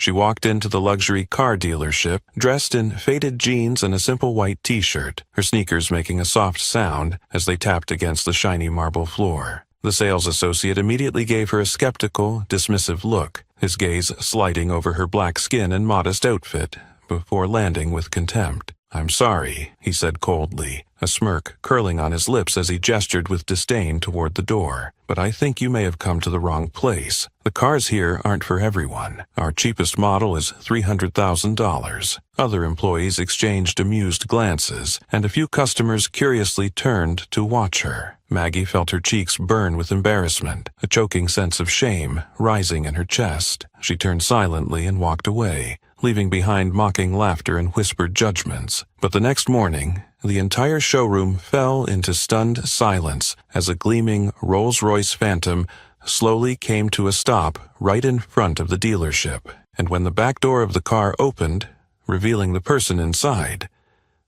She walked into the luxury car dealership, dressed in faded jeans and a simple white t-shirt, her sneakers making a soft sound as they tapped against the shiny marble floor. The sales associate immediately gave her a skeptical, dismissive look, his gaze sliding over her black skin and modest outfit, before landing with contempt. "I'm sorry," he said coldly, a smirk curling on his lips as he gestured with disdain toward the door. "But I think you may have come to the wrong place. The cars here aren't for everyone. Our cheapest model is $300,000. Other employees exchanged amused glances, and a few customers curiously turned to watch her. Maggie felt her cheeks burn with embarrassment, a choking sense of shame rising in her chest. She turned silently and walked away, leaving behind mocking laughter and whispered judgments. But the next morning, the entire showroom fell into stunned silence as a gleaming Rolls-Royce Phantom slowly came to a stop right in front of the dealership. And when the back door of the car opened, revealing the person inside,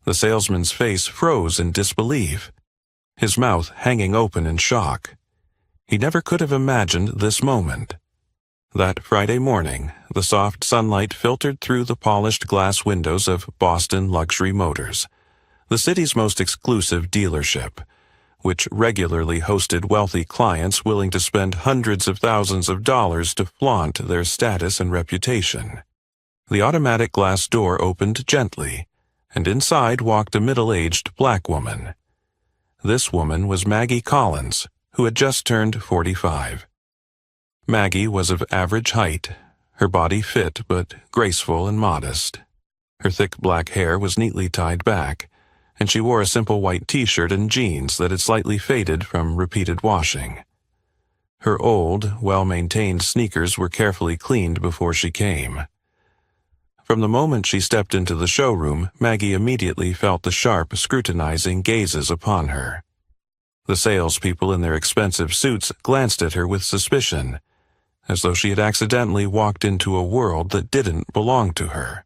the salesman's face froze in disbelief, his mouth hanging open in shock. He never could have imagined this moment. That Friday morning, the soft sunlight filtered through the polished glass windows of Boston Luxury Motors, the city's most exclusive dealership, which regularly hosted wealthy clients willing to spend hundreds of thousands of dollars to flaunt their status and reputation. The automatic glass door opened gently, and inside walked a middle-aged black woman. This woman was Maggie Collins, who had just turned 45. Maggie was of average height, her body fit but graceful and modest. Her thick black hair was neatly tied back, and she wore a simple white t-shirt and jeans that had slightly faded from repeated washing. Her old, well-maintained sneakers were carefully cleaned before she came. From the moment she stepped into the showroom, Maggie immediately felt the sharp, scrutinizing gazes upon her. The salespeople in their expensive suits glanced at her with suspicion, as though she had accidentally walked into a world that didn't belong to her.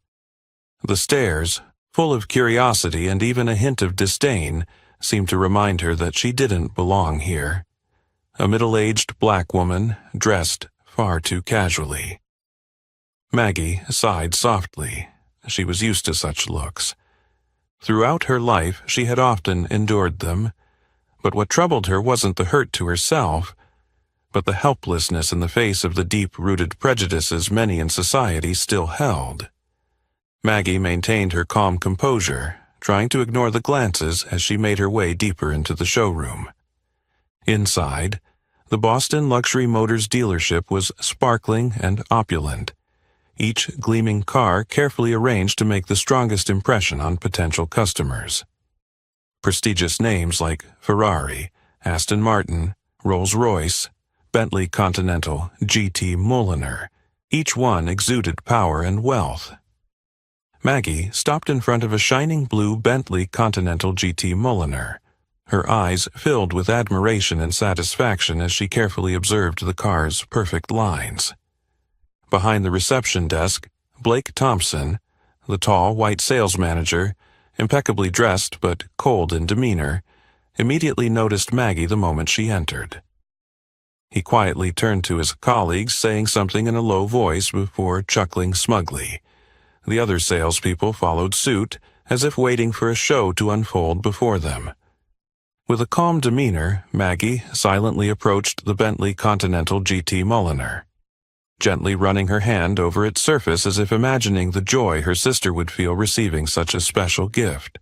The stares, full of curiosity and even a hint of disdain, seemed to remind her that she didn't belong here. A middle-aged black woman, dressed far too casually. Maggie sighed softly. She was used to such looks. Throughout her life, she had often endured them, but what troubled her wasn't the hurt to herself, but the helplessness in the face of the deep-rooted prejudices many in society still held. Maggie maintained her calm composure, trying to ignore the glances as she made her way deeper into the showroom. Inside, the Boston Luxury Motors dealership was sparkling and opulent, each gleaming car carefully arranged to make the strongest impression on potential customers. Prestigious names like Ferrari, Aston Martin, Rolls-Royce, Bentley Continental, GT Mulliner, each one exuded power and wealth. Maggie stopped in front of a shining blue Bentley Continental GT Mulliner, her eyes filled with admiration and satisfaction as she carefully observed the car's perfect lines. Behind the reception desk, Blake Thompson, the tall white sales manager, impeccably dressed but cold in demeanor, immediately noticed Maggie the moment she entered. He quietly turned to his colleagues, saying something in a low voice before chuckling smugly. The other salespeople followed suit, as if waiting for a show to unfold before them. With a calm demeanor, Maggie silently approached the Bentley Continental GT Mulliner, gently running her hand over its surface as if imagining the joy her sister would feel receiving such a special gift.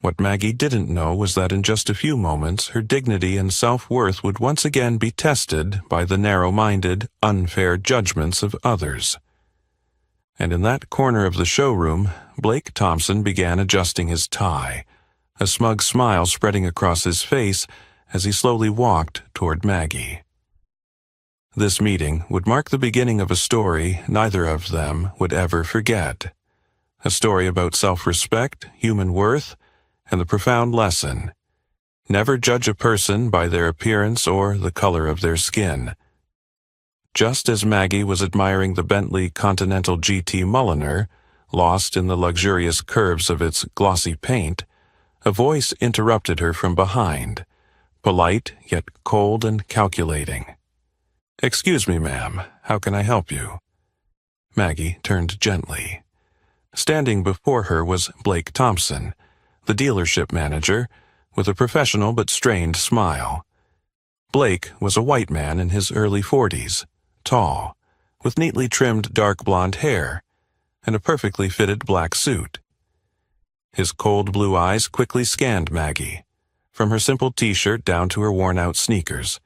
What Maggie didn't know was that in just a few moments her dignity and self-worth would once again be tested by the narrow-minded, unfair judgments of others. And in that corner of the showroom, Blake Thompson began adjusting his tie, a smug smile spreading across his face as he slowly walked toward Maggie. This meeting would mark the beginning of a story neither of them would ever forget. A story about self-respect, human worth, and the profound lesson: never judge a person by their appearance or the color of their skin. Just as Maggie was admiring the Bentley Continental GT Mulliner, lost in the luxurious curves of its glossy paint, a voice interrupted her from behind, polite yet cold and calculating. "Excuse me, ma'am, how can I help you?" Maggie turned gently. Standing before her was Blake Thompson, the dealership manager, with a professional but strained smile. Blake was a white man in his early 40s, tall, with neatly trimmed dark blonde hair, and a perfectly fitted black suit. His cold blue eyes quickly scanned Maggie, from her simple t-shirt down to her worn-out sneakers,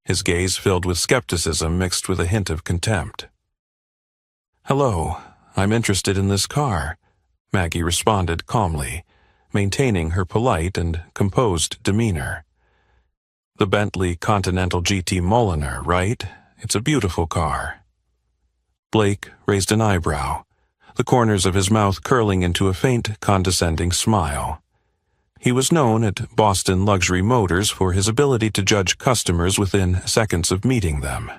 his gaze filled with skepticism mixed with a hint of contempt. "Hello, I'm interested in this car," Maggie responded calmly, maintaining her polite and composed demeanor. "The Bentley Continental GT Billionaire, right? It's a beautiful car." Blake raised an eyebrow, the corners of his mouth curling into a faint, condescending smile. He was known at Boston Luxury Motors for his ability to judge customers within seconds of meeting them.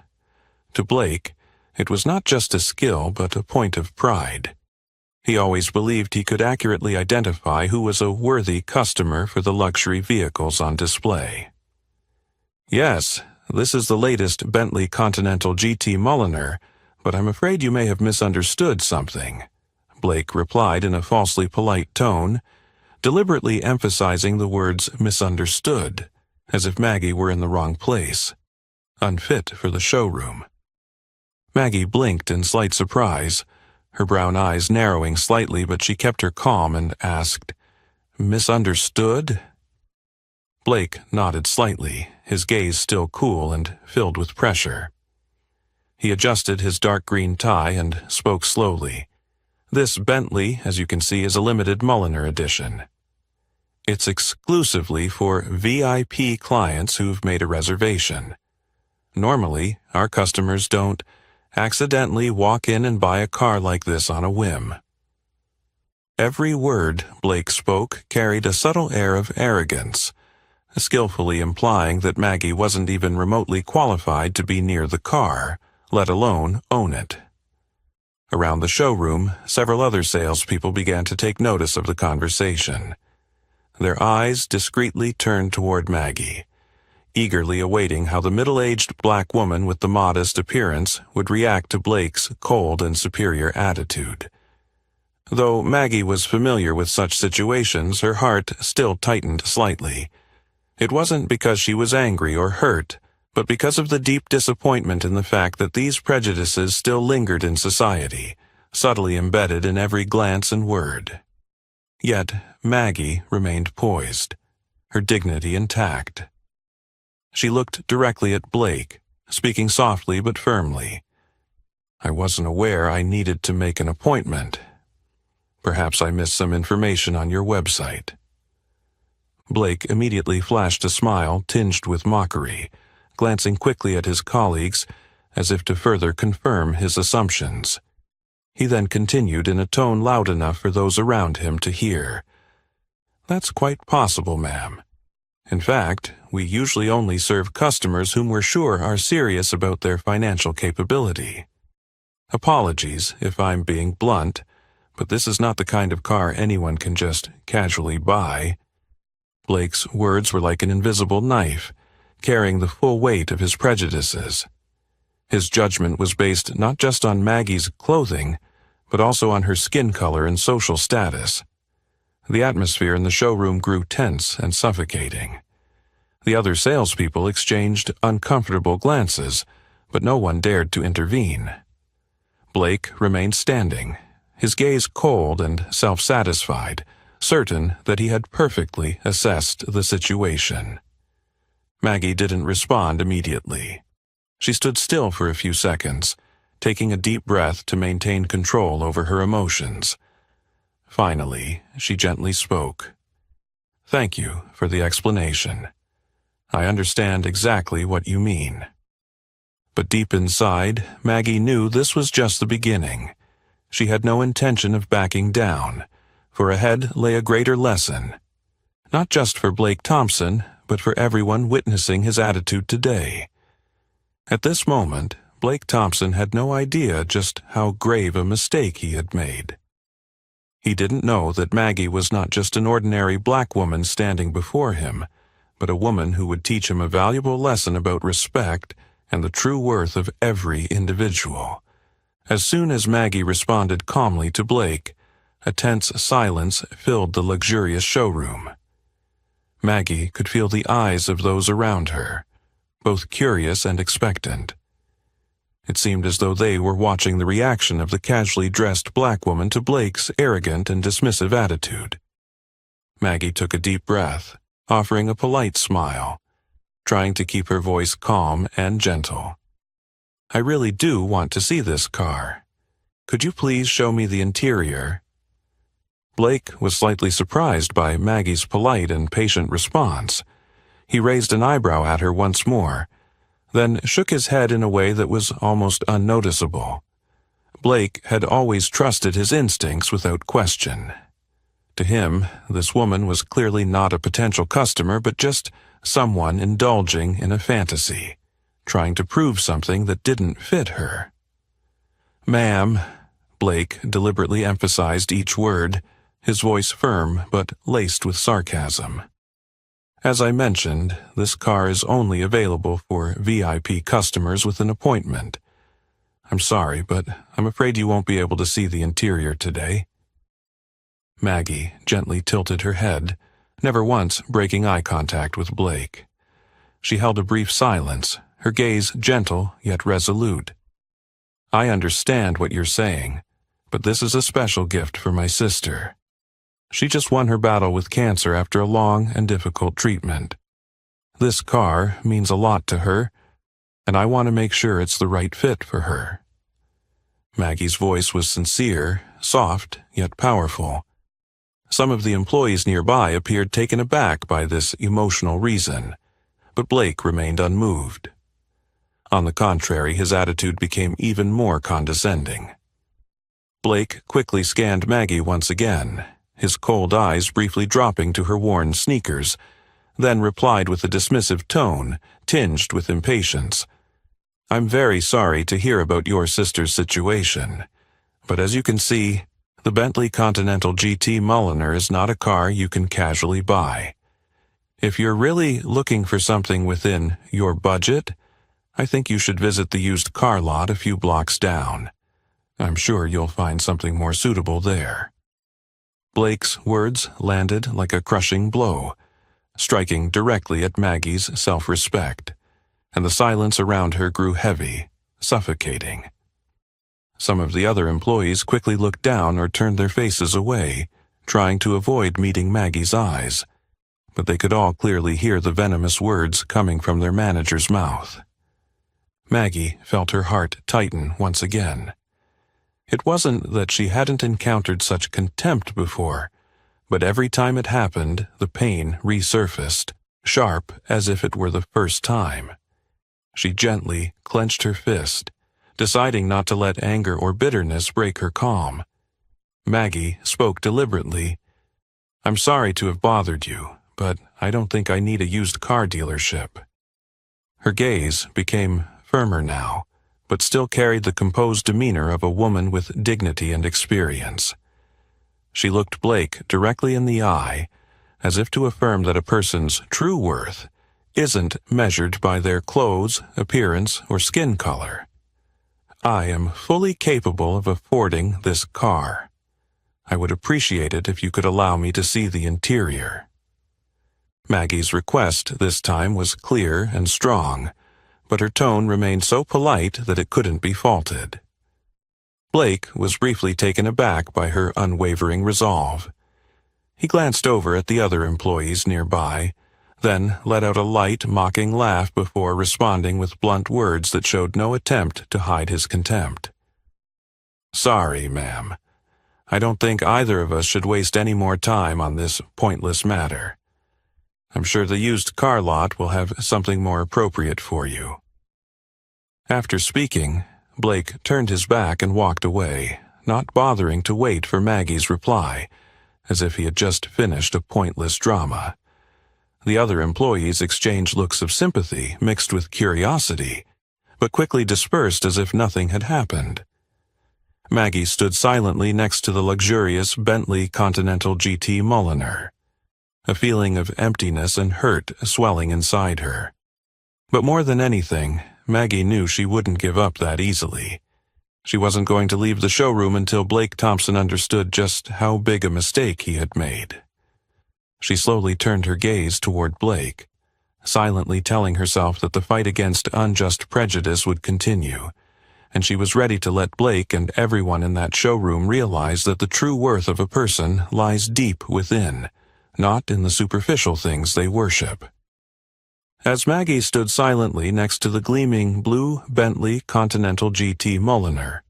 To Blake, it was not just a skill but a point of pride. He always believed he could accurately identify who was a worthy customer for the luxury vehicles on display. "Yes, this is the latest Bentley Continental GT Billionaire, but I'm afraid you may have misunderstood something," Blake replied in a falsely polite tone, deliberately emphasizing the words misunderstood, as if Maggie were in the wrong place, unfit for the showroom. Maggie blinked in slight surprise, her brown eyes narrowing slightly, but she kept her calm and asked, "Misunderstood?" Blake nodded slightly, his gaze still cool and filled with pressure. He adjusted his dark green tie and spoke slowly. "This Bentley, as you can see, is a limited Billionaire edition. It's exclusively for VIP clients who've made a reservation. Normally, our customers don't accidentally walk in and buy a car like this on a whim." Every word Blake spoke carried a subtle air of arrogance, skillfully implying that Maggie wasn't even remotely qualified to be near the car, let alone own it. Around the showroom, several other salespeople began to take notice of the conversation. Their eyes discreetly turned toward Maggie, eagerly awaiting how the middle-aged black woman with the modest appearance would react to Blake's cold and superior attitude. Though Maggie was familiar with such situations, her heart still tightened slightly. It wasn't because she was angry or hurt, but because of the deep disappointment in the fact that these prejudices still lingered in society, subtly embedded in every glance and word. Yet Maggie remained poised, her dignity intact. She looked directly at Blake, speaking softly but firmly. "I wasn't aware I needed to make an appointment. Perhaps I missed some information on your website." Blake immediately flashed a smile tinged with mockery, glancing quickly at his colleagues as if to further confirm his assumptions. He then continued in a tone loud enough for those around him to hear. "That's quite possible, ma'am. In fact, we usually only serve customers whom we're sure are serious about their financial capability. Apologies if I'm being blunt, but this is not the kind of car anyone can just casually buy." Blake's words were like an invisible knife, carrying the full weight of his prejudices. His judgment was based not just on Maggie's clothing, but also on her skin color and social status. The atmosphere in the showroom grew tense and suffocating. The other salespeople exchanged uncomfortable glances, but no one dared to intervene. Blake remained standing, his gaze cold and self-satisfied, certain that he had perfectly assessed the situation. Maggie didn't respond immediately. She stood still for a few seconds, taking a deep breath to maintain control over her emotions. Finally, she gently spoke. "Thank you for the explanation. I understand exactly what you mean." But deep inside, Maggie knew this was just the beginning. She had no intention of backing down, for ahead lay a greater lesson. Not just for Blake Thompson, but for everyone witnessing his attitude today. At this moment, Blake Thompson had no idea just how grave a mistake he had made. He didn't know that Maggie was not just an ordinary black woman standing before him, but a woman who would teach him a valuable lesson about respect and the true worth of every individual. As soon as Maggie responded calmly to Blake, a tense silence filled the luxurious showroom. Maggie could feel the eyes of those around her, both curious and expectant. It seemed as though they were watching the reaction of the casually dressed black woman to Blake's arrogant and dismissive attitude. Maggie took a deep breath, offering a polite smile, trying to keep her voice calm and gentle. "I really do want to see this car. Could you please show me the interior?" Blake was slightly surprised by Maggie's polite and patient response. He raised an eyebrow at her once more, then shook his head in a way that was almost unnoticeable. Blake had always trusted his instincts without question. To him, this woman was clearly not a potential customer, but just someone indulging in a fantasy, trying to prove something that didn't fit her. "Ma'am," Blake deliberately emphasized each word, his voice firm but laced with sarcasm. "As I mentioned, this car is only available for VIP customers with an appointment. I'm sorry, but I'm afraid you won't be able to see the interior today." Maggie gently tilted her head, never once breaking eye contact with Blake. She held a brief silence, her gaze gentle yet resolute. "I understand what you're saying, but this is a special gift for my sister. She just won her battle with cancer after a long and difficult treatment. This car means a lot to her, and I want to make sure it's the right fit for her." Maggie's voice was sincere, soft, yet powerful. Some of the employees nearby appeared taken aback by this emotional reason, but Blake remained unmoved. On the contrary, his attitude became even more condescending. Blake quickly scanned Maggie once again, his cold eyes briefly dropping to her worn sneakers, then replied with a dismissive tone, tinged with impatience. "I'm very sorry to hear about your sister's situation, but as you can see, the Bentley Continental GT Mulliner is not a car you can casually buy. If you're really looking for something within your budget, I think you should visit the used car lot a few blocks down. I'm sure you'll find something more suitable there." Blake's words landed like a crushing blow, striking directly at Maggie's self-respect, and the silence around her grew heavy, suffocating. Some of the other employees quickly looked down or turned their faces away, trying to avoid meeting Maggie's eyes, but they could all clearly hear the venomous words coming from their manager's mouth. Maggie felt her heart tighten once again. It wasn't that she hadn't encountered such contempt before, but every time it happened, the pain resurfaced, sharp as if it were the first time. She gently clenched her fist, deciding not to let anger or bitterness break her calm. Maggie spoke deliberately. "I'm sorry to have bothered you, but I don't think I need a used car dealership." Her gaze became firmer now, but still carried the composed demeanor of a woman with dignity and experience. She looked Blake directly in the eye, as if to affirm that a person's true worth isn't measured by their clothes, appearance, or skin color. "I am fully capable of affording this car. I would appreciate it if you could allow me to see the interior." Maggie's request this time was clear and strong, but her tone remained so polite that it couldn't be faulted. Blake was briefly taken aback by her unwavering resolve. He glanced over at the other employees nearby, then let out a light, mocking laugh before responding with blunt words that showed no attempt to hide his contempt. "Sorry, ma'am. I don't think either of us should waste any more time on this pointless matter. I'm sure the used car lot will have something more appropriate for you." After speaking, Blake turned his back and walked away, not bothering to wait for Maggie's reply, as if he had just finished a pointless drama. The other employees exchanged looks of sympathy mixed with curiosity, but quickly dispersed as if nothing had happened. Maggie stood silently next to the luxurious Bentley Continental GT Mulliner, a feeling of emptiness and hurt swelling inside her. But more than anything, Maggie knew she wouldn't give up that easily. She wasn't going to leave the showroom until Blake Thompson understood just how big a mistake he had made. She slowly turned her gaze toward Blake, silently telling herself that the fight against unjust prejudice would continue, and she was ready to let Blake and everyone in that showroom realize that the true worth of a person lies deep within, not in the superficial things they worship. As Maggie stood silently next to the gleaming blue Bentley Continental GT Mulliner,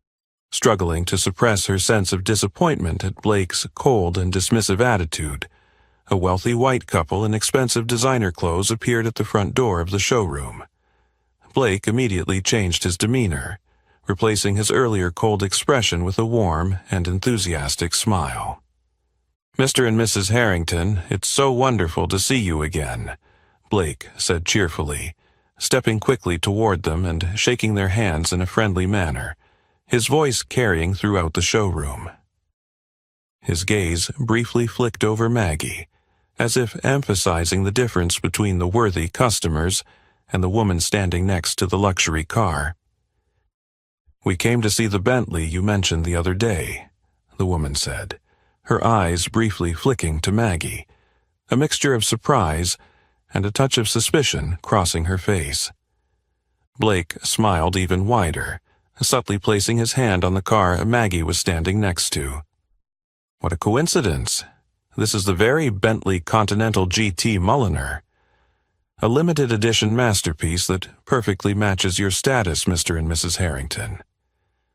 struggling to suppress her sense of disappointment at Blake's cold and dismissive attitude, a wealthy white couple in expensive designer clothes appeared at the front door of the showroom. Blake immediately changed his demeanor, replacing his earlier cold expression with a warm and enthusiastic smile. "Mr. and Mrs. Harrington, it's so wonderful to see you again," Blake said cheerfully, stepping quickly toward them and shaking their hands in a friendly manner, his voice carrying throughout the showroom. His gaze briefly flicked over Maggie, as if emphasizing the difference between the worthy customers and the woman standing next to the luxury car. "We came to see the Bentley you mentioned the other day," the woman said, her eyes briefly flicking to Maggie, a mixture of surprise and a touch of suspicion crossing her face. Blake smiled even wider, subtly placing his hand on the car Maggie was standing next to. "What a coincidence! This is the very Bentley Continental GT Mulliner. A limited edition masterpiece that perfectly matches your status, Mr. and Mrs. Harrington.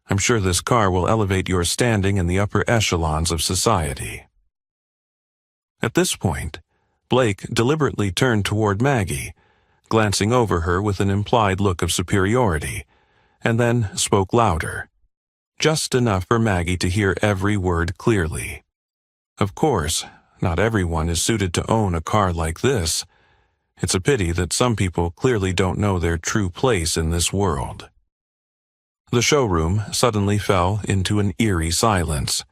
I'm sure this car will elevate your standing in the upper echelons of society." At this point, Blake deliberately turned toward Maggie, glancing over her with an implied look of superiority, and then spoke louder, just enough for Maggie to hear every word clearly. "Of course, not everyone is suited to own a car like this. It's a pity that some people clearly don't know their true place in this world." The showroom suddenly fell into an eerie silence.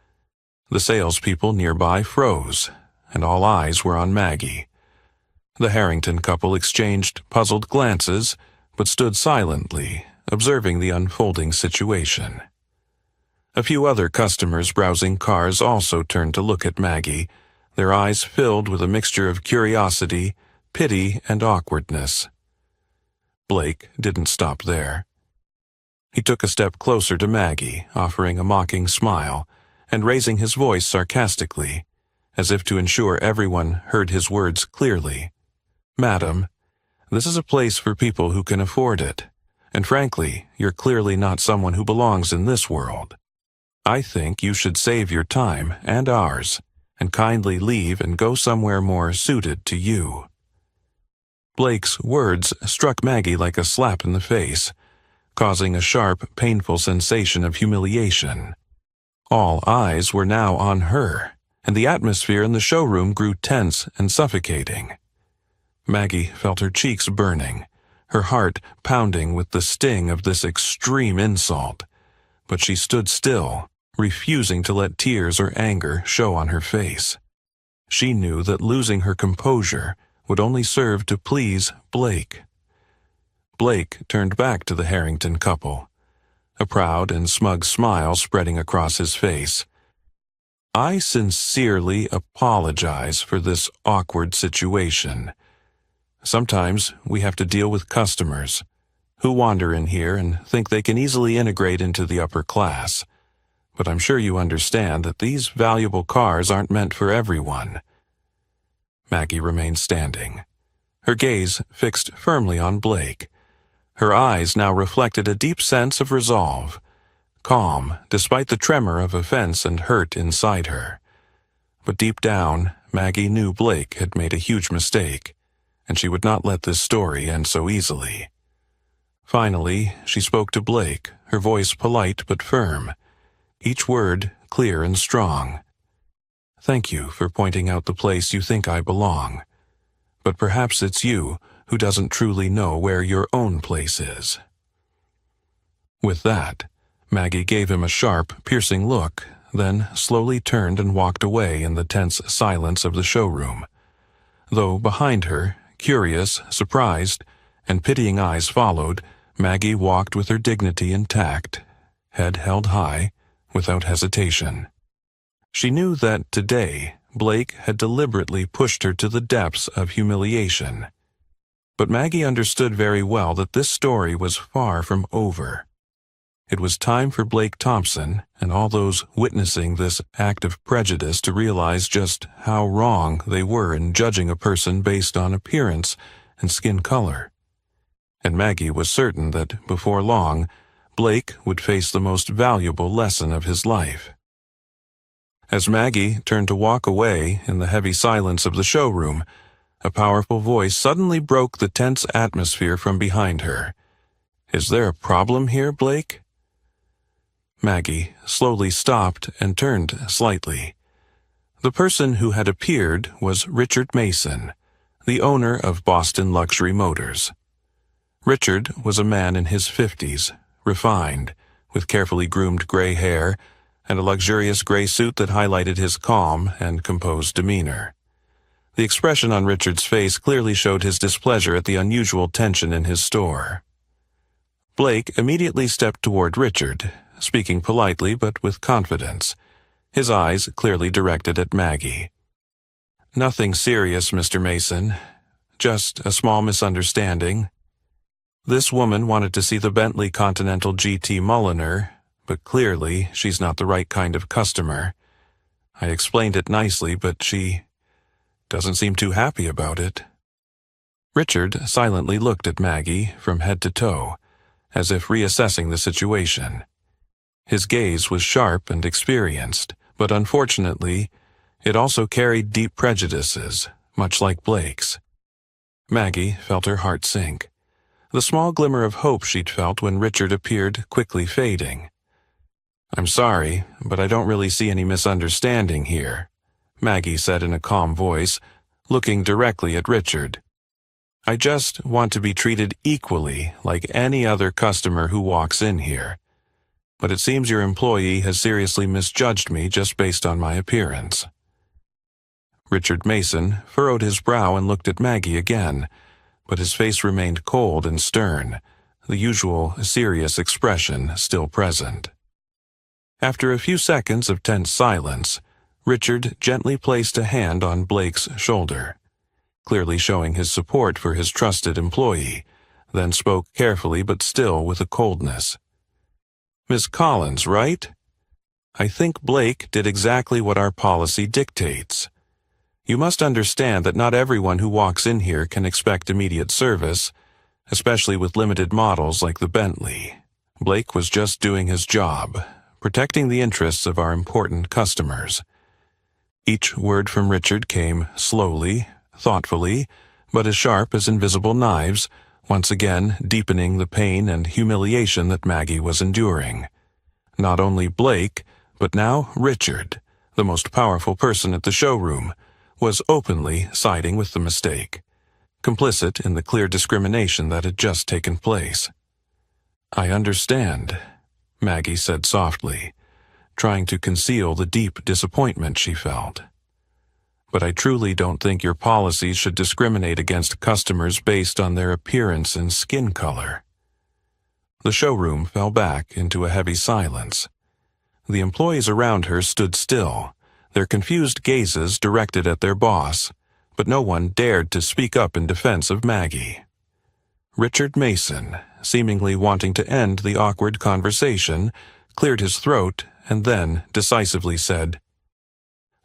The salespeople nearby froze, and all eyes were on Maggie. The Harrington couple exchanged puzzled glances, but stood silently, observing the unfolding situation. A few other customers browsing cars also turned to look at Maggie, their eyes filled with a mixture of curiosity, pity, and awkwardness. Blake didn't stop there. He took a step closer to Maggie, offering a mocking smile, and raising his voice sarcastically, as if to ensure everyone heard his words clearly. "Madam, this is a place for people who can afford it, and frankly, you're clearly not someone who belongs in this world. I think you should save your time and ours, and kindly leave and go somewhere more suited to you." Blake's words struck Maggie like a slap in the face, causing a sharp, painful sensation of humiliation. All eyes were now on her, and the atmosphere in the showroom grew tense and suffocating. Maggie felt her cheeks burning, her heart pounding with the sting of this extreme insult, but she stood still, refusing to let tears or anger show on her face. She knew that losing her composure would only serve to please Blake. Blake turned back to the Harrington couple, a proud and smug smile spreading across his face. "I sincerely apologize for this awkward situation. Sometimes we have to deal with customers who wander in here and think they can easily integrate into the upper class. But I'm sure you understand that these valuable cars aren't meant for everyone." Maggie remained standing, her gaze fixed firmly on Blake. Her eyes now reflected a deep sense of resolve, calm despite the tremor of offense and hurt inside her. But deep down, Maggie knew Blake had made a huge mistake, and she would not let this story end so easily. Finally, she spoke to Blake, her voice polite but firm, each word clear and strong. "Thank you for pointing out the place you think I belong. But perhaps it's you who doesn't truly know where your own place is." With that, Maggie gave him a sharp, piercing look, then slowly turned and walked away in the tense silence of the showroom. Though behind her, curious, surprised, and pitying eyes followed, Maggie walked with her dignity intact, head held high, without hesitation. She knew that today Blake had deliberately pushed her to the depths of humiliation. But Maggie understood very well that this story was far from over. It was time for Blake Thompson and all those witnessing this act of prejudice to realize just how wrong they were in judging a person based on appearance and skin color. And Maggie was certain that, before long, Blake would face the most valuable lesson of his life. As Maggie turned to walk away in the heavy silence of the showroom, a powerful voice suddenly broke the tense atmosphere from behind her. "Is there a problem here, Blake?" Maggie slowly stopped and turned slightly. The person who had appeared was Richard Mason, the owner of Boston Luxury Motors. Richard was a man in his 50s, refined, with carefully groomed gray hair and a luxurious gray suit that highlighted his calm and composed demeanor. The expression on Richard's face clearly showed his displeasure at the unusual tension in his store. Blake immediately stepped toward Richard, speaking politely but with confidence, his eyes clearly directed at Maggie. "Nothing serious, Mr. Mason. Just a small misunderstanding. This woman wanted to see the Bentley Continental GT Mulliner, but clearly she's not the right kind of customer. I explained it nicely, but she doesn't seem too happy about it." Richard silently looked at Maggie from head to toe, as if reassessing the situation. His gaze was sharp and experienced, but unfortunately, it also carried deep prejudices, much like Blake's. Maggie felt her heart sink. The small glimmer of hope she'd felt when Richard appeared quickly fading. "I'm sorry, but I don't really see any misunderstanding here," Maggie said in a calm voice, looking directly at Richard. "I just want to be treated equally like any other customer who walks in here. But it seems your employee has seriously misjudged me just based on my appearance." Richard Mason furrowed his brow and looked at Maggie again, but his face remained cold and stern, the usual serious expression still present. After a few seconds of tense silence, Richard gently placed a hand on Blake's shoulder, clearly showing his support for his trusted employee, then spoke carefully but still with a coldness. "Miss Collins, right? I think Blake did exactly what our policy dictates. You must understand that not everyone who walks in here can expect immediate service, especially with limited models like the Bentley. Blake was just doing his job, protecting the interests of our important customers." Each word from Richard came slowly, thoughtfully, but as sharp as invisible knives, once again deepening the pain and humiliation that Maggie was enduring. Not only Blake, but now Richard, the most powerful person at the showroom, was openly siding with the mistake, complicit in the clear discrimination that had just taken place. "I understand," Maggie said softly, trying to conceal the deep disappointment she felt. "But I truly don't think your policies should discriminate against customers based on their appearance and skin color." The showroom fell back into a heavy silence. The employees around her stood still, their confused gazes directed at their boss, but no one dared to speak up in defense of Maggie. Richard Mason, seemingly wanting to end the awkward conversation, cleared his throat and then decisively said,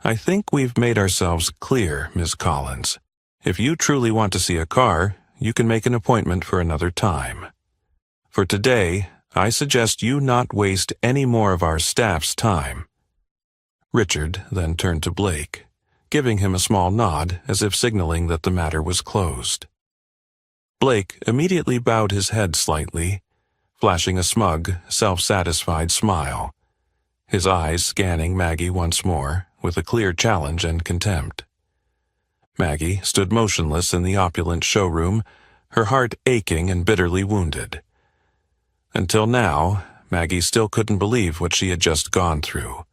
"I think we've made ourselves clear, Miss Collins. If you truly want to see a car, you can make an appointment for another time. For today, I suggest you not waste any more of our staff's time." Richard then turned to Blake, giving him a small nod as if signaling that the matter was closed. Blake immediately bowed his head slightly, flashing a smug, self-satisfied smile, his eyes scanning Maggie once more with a clear challenge and contempt. Maggie stood motionless in the opulent showroom, her heart aching and bitterly wounded. Until now, Maggie still couldn't believe what she had just gone through.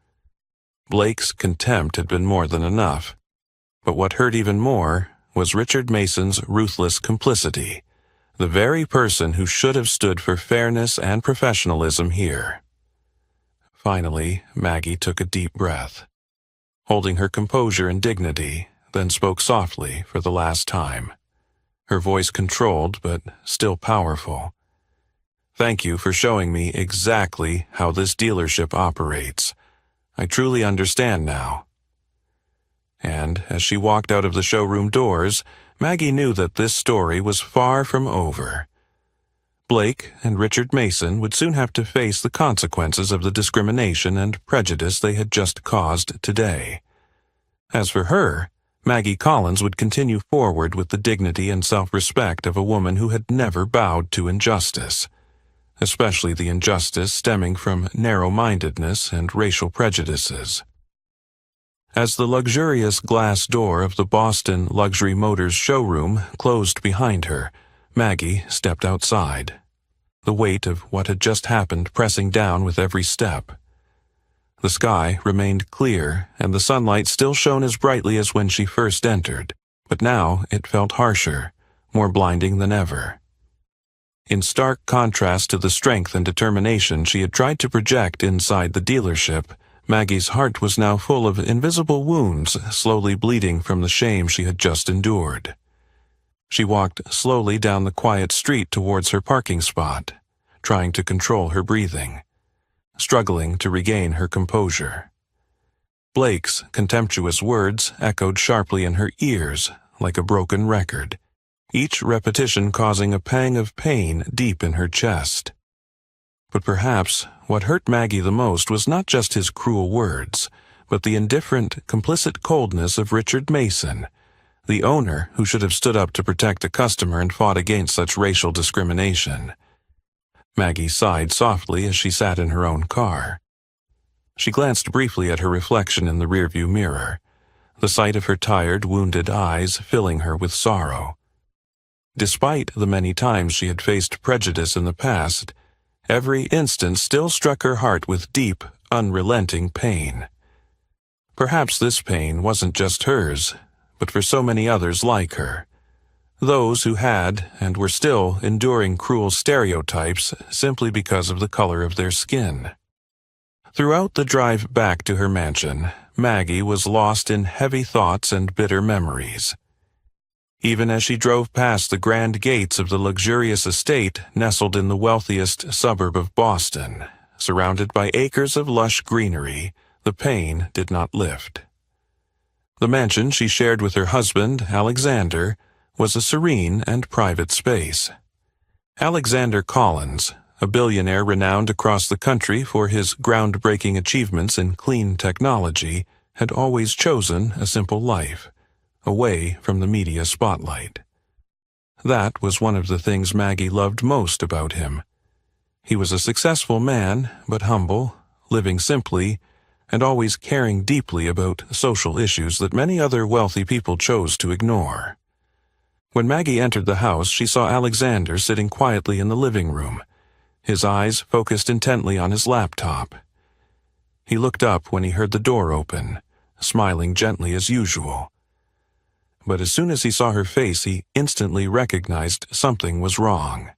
Blake's contempt had been more than enough, but what hurt even more was Richard Mason's ruthless complicity, the very person who should have stood for fairness and professionalism here. Finally, Maggie took a deep breath, holding her composure and dignity, then spoke softly for the last time. Her voice controlled, but still powerful. "Thank you for showing me exactly how this dealership operates. I truly understand now." And as she walked out of the showroom doors, Maggie knew that this story was far from over. Blake and Richard Mason would soon have to face the consequences of the discrimination and prejudice they had just caused today. As for her, Maggie Collins would continue forward with the dignity and self-respect of a woman who had never bowed to injustice, especially the injustice stemming from narrow-mindedness and racial prejudices. As the luxurious glass door of the Boston Luxury Motors showroom closed behind her, Maggie stepped outside, the weight of what had just happened pressing down with every step. The sky remained clear, and the sunlight still shone as brightly as when she first entered, but now it felt harsher, more blinding than ever. In stark contrast to the strength and determination she had tried to project inside the dealership, Maggie's heart was now full of invisible wounds slowly bleeding from the shame she had just endured. She walked slowly down the quiet street towards her parking spot, trying to control her breathing, struggling to regain her composure. Blake's contemptuous words echoed sharply in her ears like a broken record, each repetition causing a pang of pain deep in her chest. But perhaps what hurt Maggie the most was not just his cruel words, but the indifferent, complicit coldness of Richard Mason, the owner who should have stood up to protect the customer and fought against such racial discrimination. Maggie sighed softly as she sat in her own car. She glanced briefly at her reflection in the rearview mirror, the sight of her tired, wounded eyes filling her with sorrow. Despite the many times she had faced prejudice in the past, every instance still struck her heart with deep, unrelenting pain. Perhaps this pain wasn't just hers, but for so many others like her, those who had and were still enduring cruel stereotypes simply because of the color of their skin. Throughout the drive back to her mansion, Maggie was lost in heavy thoughts and bitter memories. Even as she drove past the grand gates of the luxurious estate nestled in the wealthiest suburb of Boston, surrounded by acres of lush greenery, the pain did not lift. The mansion she shared with her husband, Alexander, was a serene and private space. Alexander Collins, a billionaire renowned across the country for his groundbreaking achievements in clean technology, had always chosen a simple life, away from the media spotlight. That was one of the things Maggie loved most about him. He was a successful man, but humble, living simply, and always caring deeply about social issues that many other wealthy people chose to ignore. When Maggie entered the house, she saw Alexander sitting quietly in the living room, his eyes focused intently on his laptop. He looked up when he heard the door open, smiling gently as usual. But as soon as he saw her face, he instantly recognized something was wrong.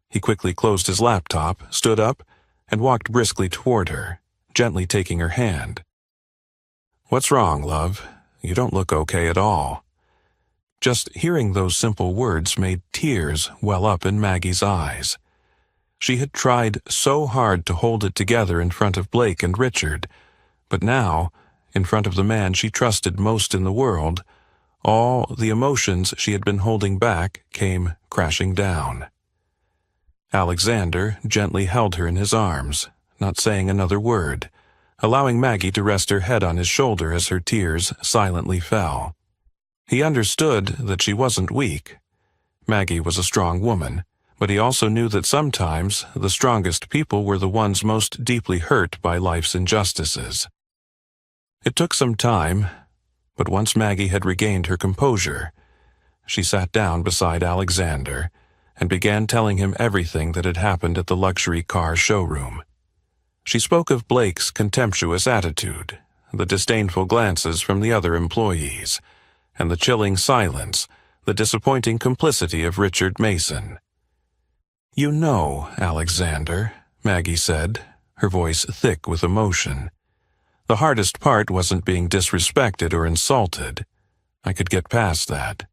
He quickly closed his laptop, stood up, and walked briskly toward her, gently taking her hand. "What's wrong, love? You don't look okay at all." Just hearing those simple words made tears well up in Maggie's eyes. She had tried so hard to hold it together in front of Blake and Richard, but now, in front of the man she trusted most in the world, all the emotions she had been holding back came crashing down. Alexander gently held her in his arms, not saying another word, allowing Maggie to rest her head on his shoulder as her tears silently fell. He understood that she wasn't weak. Maggie was a strong woman, but he also knew that sometimes the strongest people were the ones most deeply hurt by life's injustices. It took some time, but once Maggie had regained her composure, she sat down beside Alexander and began telling him everything that had happened at the luxury car showroom. She spoke of Blake's contemptuous attitude, the disdainful glances from the other employees, and the chilling silence, the disappointing complicity of Richard Mason. "You know, Alexander," Maggie said, her voice thick with emotion. The hardest part wasn't being disrespected or insulted. I could get past that.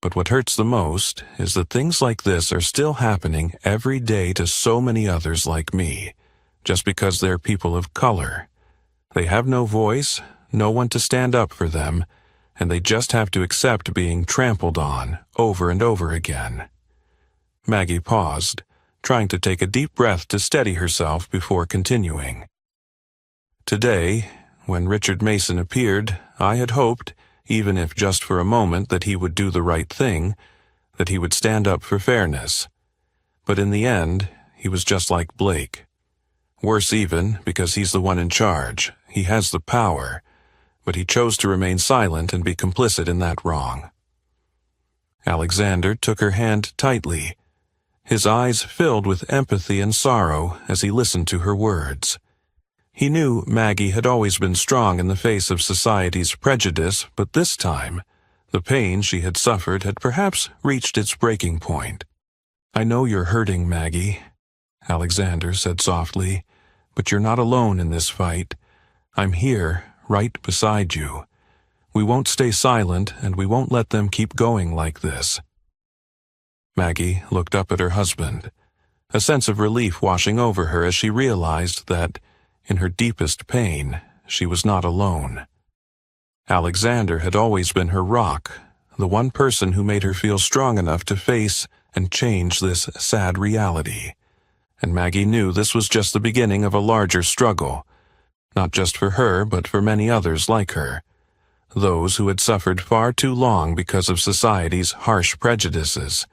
But what hurts the most is that things like this are still happening every day to so many others like me, just because they're people of color. They have no voice, no one to stand up for them, and they just have to accept being trampled on over and over again. Maggie paused, trying to take a deep breath to steady herself before continuing. Today, when Richard Mason appeared, I had hoped, even if just for a moment, that he would do the right thing, that he would stand up for fairness. But in the end, he was just like Blake. Worse even, because he's the one in charge. He has the power, but he chose to remain silent and be complicit in that wrong. Alexander took her hand tightly. His eyes filled with empathy and sorrow as he listened to her words. He knew Maggie had always been strong in the face of society's prejudice, but this time, the pain she had suffered had perhaps reached its breaking point. "I know you're hurting, Maggie," Alexander said softly, "but you're not alone in this fight. I'm here, right beside you. We won't stay silent, and we won't let them keep going like this." Maggie looked up at her husband, a sense of relief washing over her as she realized that, in her deepest pain, she was not alone. Alexander had always been her rock, the one person who made her feel strong enough to face and change this sad reality. And Maggie knew this was just the beginning of a larger struggle, not just for her, but for many others like her, those who had suffered far too long because of society's harsh prejudices.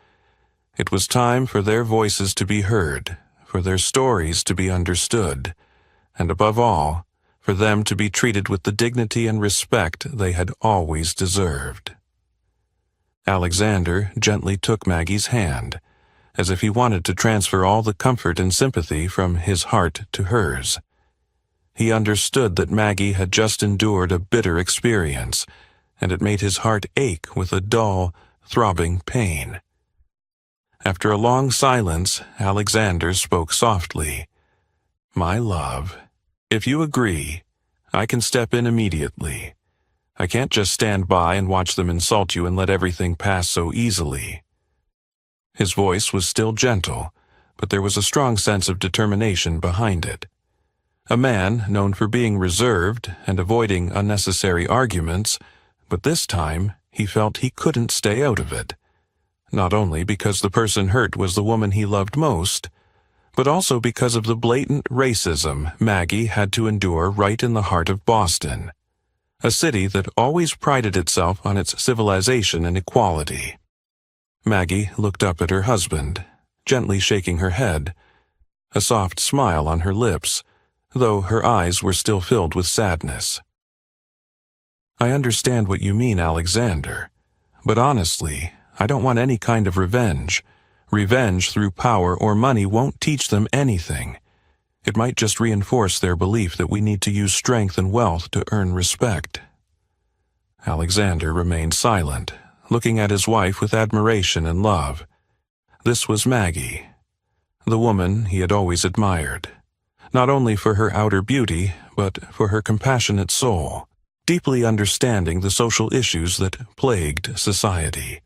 It was time for their voices to be heard, for their stories to be understood, and above all, for them to be treated with the dignity and respect they had always deserved. Alexander gently took Maggie's hand, as if he wanted to transfer all the comfort and sympathy from his heart to hers. He understood that Maggie had just endured a bitter experience, and it made his heart ache with a dull, throbbing pain. After a long silence, Alexander spoke softly. "My love, if you agree, I can step in immediately. I can't just stand by and watch them insult you and let everything pass so easily." His voice was still gentle, but there was a strong sense of determination behind it. A man known for being reserved and avoiding unnecessary arguments, but this time he felt he couldn't stay out of it. Not only because the person hurt was the woman he loved most, but also because of the blatant racism Maggie had to endure right in the heart of Boston, a city that always prided itself on its civilization and equality. Maggie looked up at her husband, gently shaking her head, a soft smile on her lips, though her eyes were still filled with sadness. "I understand what you mean, Alexander, but honestly, I don't want any kind of revenge. Revenge through power or money won't teach them anything. It might just reinforce their belief that we need to use strength and wealth to earn respect." Alexander remained silent, looking at his wife with admiration and love. This was Maggie, the woman he had always admired, not only for her outer beauty, but for her compassionate soul, deeply understanding the social issues that plagued society.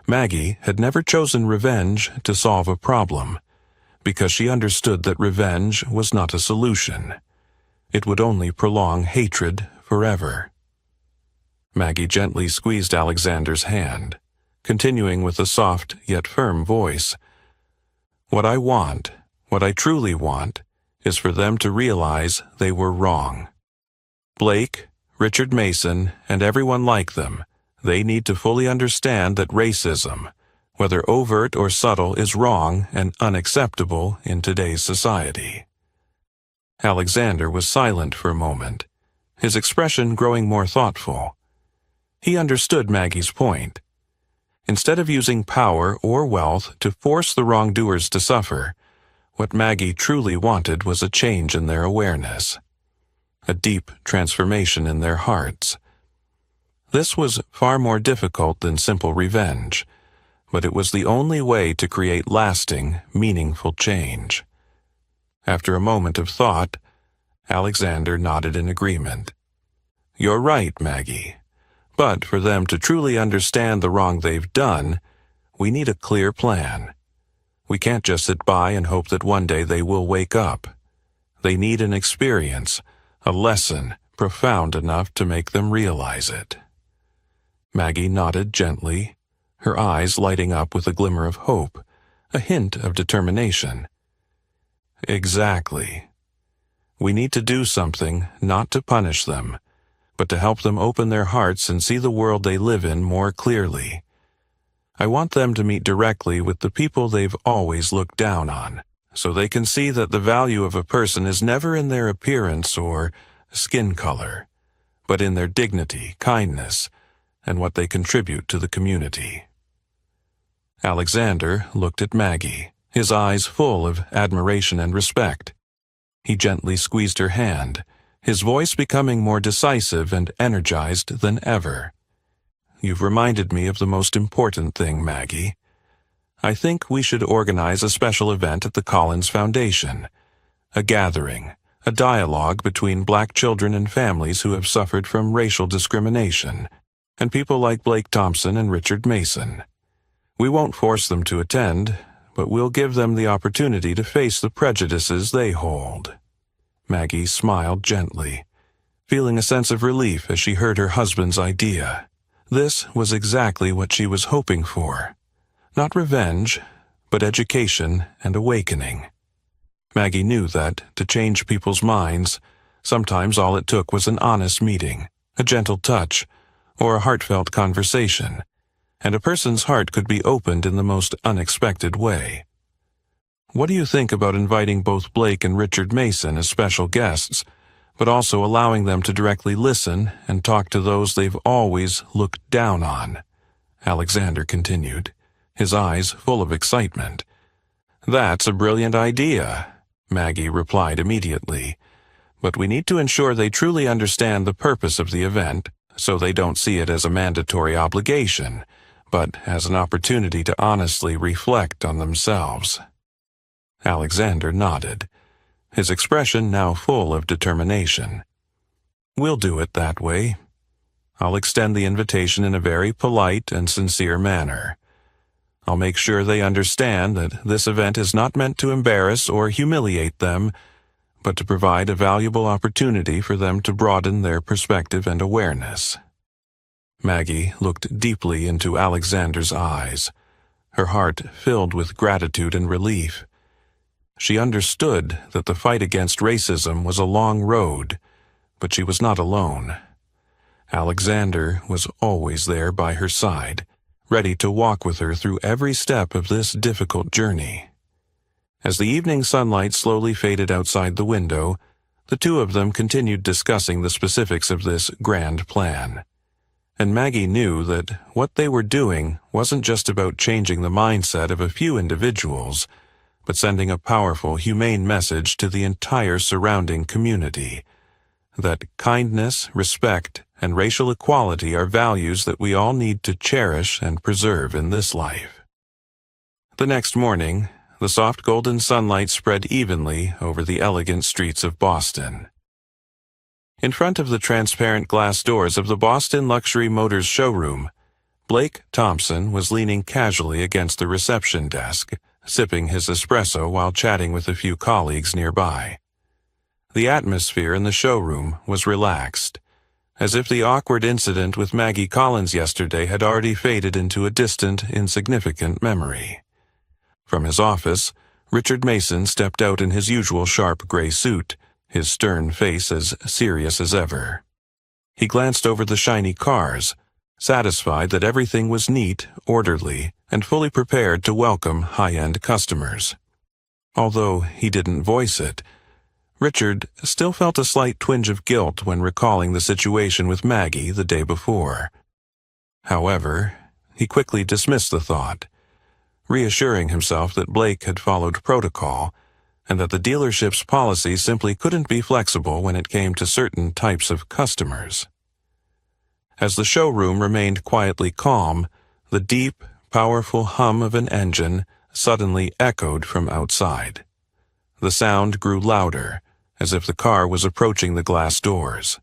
Maggie had never chosen revenge to solve a problem, because she understood that revenge was not a solution. It would only prolong hatred forever. Maggie gently squeezed Alexander's hand, continuing with a soft yet firm voice. "What I truly want, is for them to realize they were wrong. Blake, Richard Mason, and everyone like them, they need to fully understand that racism, whether overt or subtle, is wrong and unacceptable in today's society." Alexander was silent for a moment, his expression growing more thoughtful. He understood Maggie's point. Instead of using power or wealth to force the wrongdoers to suffer, what Maggie truly wanted was a change in their awareness, a deep transformation in their hearts. This was far more difficult than simple revenge, but it was the only way to create lasting, meaningful change. After a moment of thought, Alexander nodded in agreement. "You're right, Maggie. But for them to truly understand the wrong they've done, we need a clear plan. We can't just sit by and hope that one day they will wake up. They need an experience, a lesson profound enough to make them realize it." Maggie nodded gently, her eyes lighting up with a glimmer of hope, a hint of determination. "Exactly. We need to do something, not to punish them, but to help them open their hearts and see the world they live in more clearly. I want them to meet directly with the people they've always looked down on, so they can see that the value of a person is never in their appearance or skin color, but in their dignity, kindness, and what they contribute to the community." Alexander looked at Maggie, his eyes full of admiration and respect. He gently squeezed her hand, his voice becoming more decisive and energized than ever. "You've reminded me of the most important thing, Maggie. I think we should organize a special event at the Collins Foundation, a gathering, a dialogue between Black children and families who have suffered from racial discrimination, and people like Blake Thompson and Richard Mason. We won't force them to attend, but we'll give them the opportunity to face the prejudices they hold." Maggie smiled gently, feeling a sense of relief as she heard her husband's idea. This was exactly what she was hoping for. Not revenge, but education and awakening. Maggie knew that, to change people's minds, sometimes all it took was an honest meeting, a gentle touch, or a heartfelt conversation, and a person's heart could be opened in the most unexpected way. "What do you think about inviting both Blake and Richard Mason as special guests, but also allowing them to directly listen and talk to those they've always looked down on?" Alexander continued, his eyes full of excitement. "That's a brilliant idea," Maggie replied immediately, "but we need to ensure they truly understand the purpose of the event, so they don't see it as a mandatory obligation, but as an opportunity to honestly reflect on themselves." Alexander nodded, his expression now full of determination. "We'll do it that way. I'll extend the invitation in a very polite and sincere manner. I'll make sure they understand that this event is not meant to embarrass or humiliate them, but to provide a valuable opportunity for them to broaden their perspective and awareness." Maggie looked deeply into Alexander's eyes, her heart filled with gratitude and relief. She understood that the fight against racism was a long road, but she was not alone. Alexander was always there by her side, ready to walk with her through every step of this difficult journey. As the evening sunlight slowly faded outside the window, the two of them continued discussing the specifics of this grand plan. And Maggie knew that what they were doing wasn't just about changing the mindset of a few individuals, but sending a powerful, humane message to the entire surrounding community, that kindness, respect, and racial equality are values that we all need to cherish and preserve in this life. The next morning, the soft golden sunlight spread evenly over the elegant streets of Boston. In front of the transparent glass doors of the Boston Luxury Motors showroom, Blake Thompson was leaning casually against the reception desk, sipping his espresso while chatting with a few colleagues nearby. The atmosphere in the showroom was relaxed, as if the awkward incident with Maggie Collins yesterday had already faded into a distant, insignificant memory. From his office, Richard Mason stepped out in his usual sharp gray suit, his stern face as serious as ever. He glanced over the shiny cars, satisfied that everything was neat, orderly, and fully prepared to welcome high-end customers. Although he didn't voice it, Richard still felt a slight twinge of guilt when recalling the situation with Maggie the day before. However, he quickly dismissed the thought, reassuring himself that Blake had followed protocol and that the dealership's policy simply couldn't be flexible when it came to certain types of customers. As the showroom remained quietly calm, the deep, powerful hum of an engine suddenly echoed from outside. The sound grew louder, as if the car was approaching the glass doors.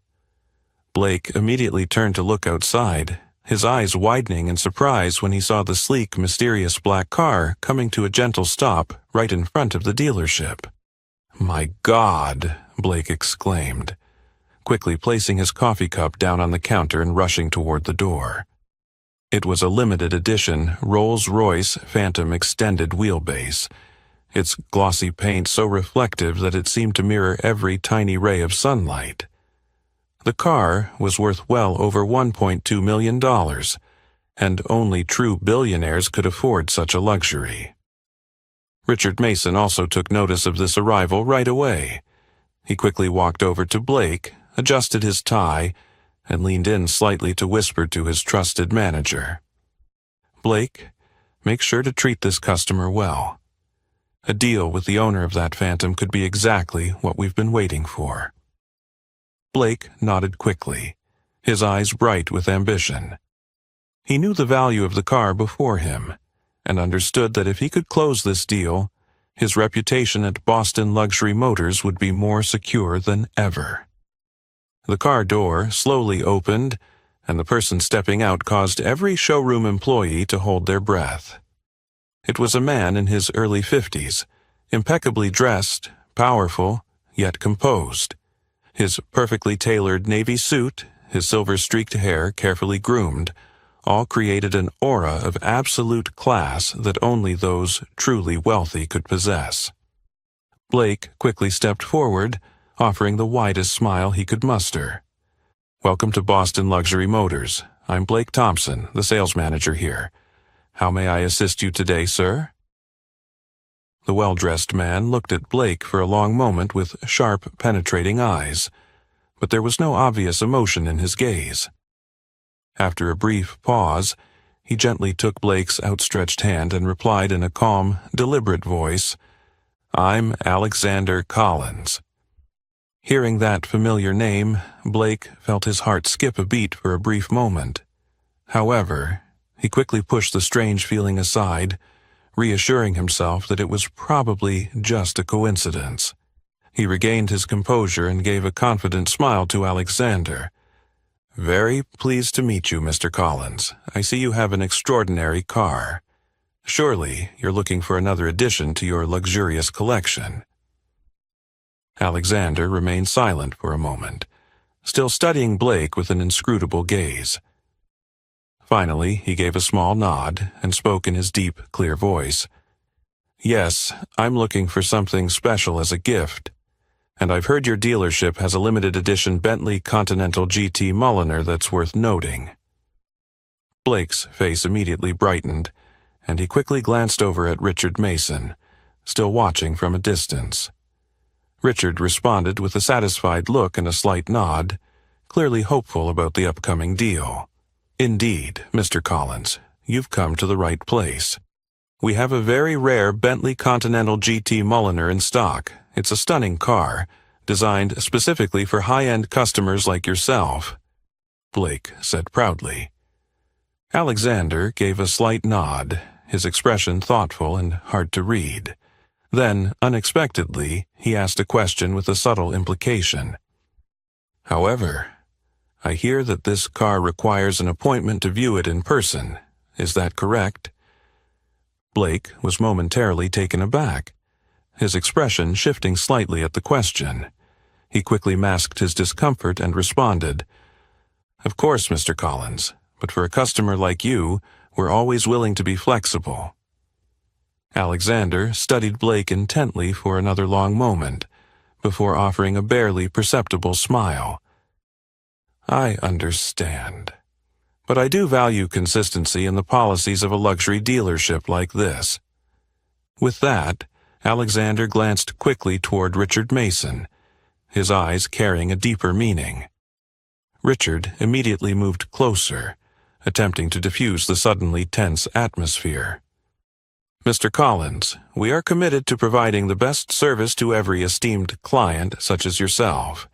Blake immediately turned to look outside, his eyes widening in surprise when he saw the sleek, mysterious black car coming to a gentle stop right in front of the dealership. "My God!" Blake exclaimed, quickly placing his coffee cup down on the counter and rushing toward the door. It was a limited edition Rolls-Royce Phantom extended wheelbase, its glossy paint so reflective that it seemed to mirror every tiny ray of sunlight. The car was worth well over $1.2 million, and only true billionaires could afford such a luxury. Richard Mason also took notice of this arrival right away. He quickly walked over to Blake, adjusted his tie, and leaned in slightly to whisper to his trusted manager. "Blake, make sure to treat this customer well. A deal with the owner of that Phantom could be exactly what we've been waiting for." Blake nodded quickly, his eyes bright with ambition. He knew the value of the car before him, and understood that if he could close this deal, his reputation at Boston Luxury Motors would be more secure than ever. The car door slowly opened, and the person stepping out caused every showroom employee to hold their breath. It was a man in his early 50s, impeccably dressed, powerful, yet composed. His perfectly tailored navy suit, his silver-streaked hair carefully groomed, all created an aura of absolute class that only those truly wealthy could possess. Blake quickly stepped forward, offering the widest smile he could muster. "Welcome to Boston Luxury Motors. I'm Blake Thompson, the sales manager here. How may I assist you today, sir?" The well-dressed man looked at Blake for a long moment with sharp, penetrating eyes, but there was no obvious emotion in his gaze. After a brief pause, he gently took Blake's outstretched hand and replied in a calm, deliberate voice, "I'm Alexander Collins." Hearing that familiar name, Blake felt his heart skip a beat for a brief moment. However, he quickly pushed the strange feeling aside, reassuring himself that it was probably just a coincidence. He regained his composure and gave a confident smile to Alexander. "Very pleased to meet you, Mr. Collins. I see you have an extraordinary car. Surely you're looking for another addition to your luxurious collection." Alexander remained silent for a moment, still studying Blake with an inscrutable gaze. Finally, he gave a small nod and spoke in his deep, clear voice. "Yes, I'm looking for something special as a gift, and I've heard your dealership has a limited edition Bentley Continental GT Mulliner that's worth noting." Blake's face immediately brightened, and he quickly glanced over at Richard Mason, still watching from a distance. Richard responded with a satisfied look and a slight nod, clearly hopeful about the upcoming deal. "Indeed, Mr. Collins, you've come to the right place. We have a very rare Bentley Continental GT Mulliner in stock. It's a stunning car, designed specifically for high-end customers like yourself," Blake said proudly. Alexander gave a slight nod, his expression thoughtful and hard to read. Then, unexpectedly, he asked a question with a subtle implication. "However, I hear that this car requires an appointment to view it in person. Is that correct?" Blake was momentarily taken aback, his expression shifting slightly at the question. He quickly masked his discomfort and responded, "Of course, Mr. Collins, but for a customer like you, we're always willing to be flexible." Alexander studied Blake intently for another long moment, before offering a barely perceptible smile. "I understand. But I do value consistency in the policies of a luxury dealership like this." With that, Alexander glanced quickly toward Richard Mason, his eyes carrying a deeper meaning. Richard immediately moved closer, attempting to diffuse the suddenly tense atmosphere. "Mr. Collins, we are committed to providing the best service to every esteemed client such as yourself.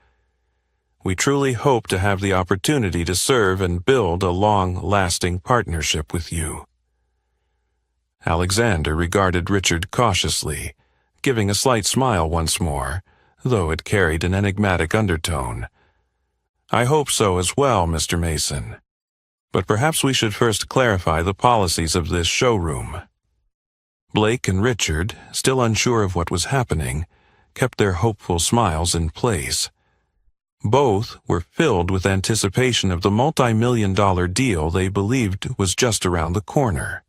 We truly hope to have the opportunity to serve and build a long-lasting partnership with you." Alexander regarded Richard cautiously, giving a slight smile once more, though it carried an enigmatic undertone. "I hope so as well, Mr. Mason. But perhaps we should first clarify the policies of this showroom." Blake and Richard, still unsure of what was happening, kept their hopeful smiles in place. Both were filled with anticipation of the multi-million-dollar deal they believed was just around the corner,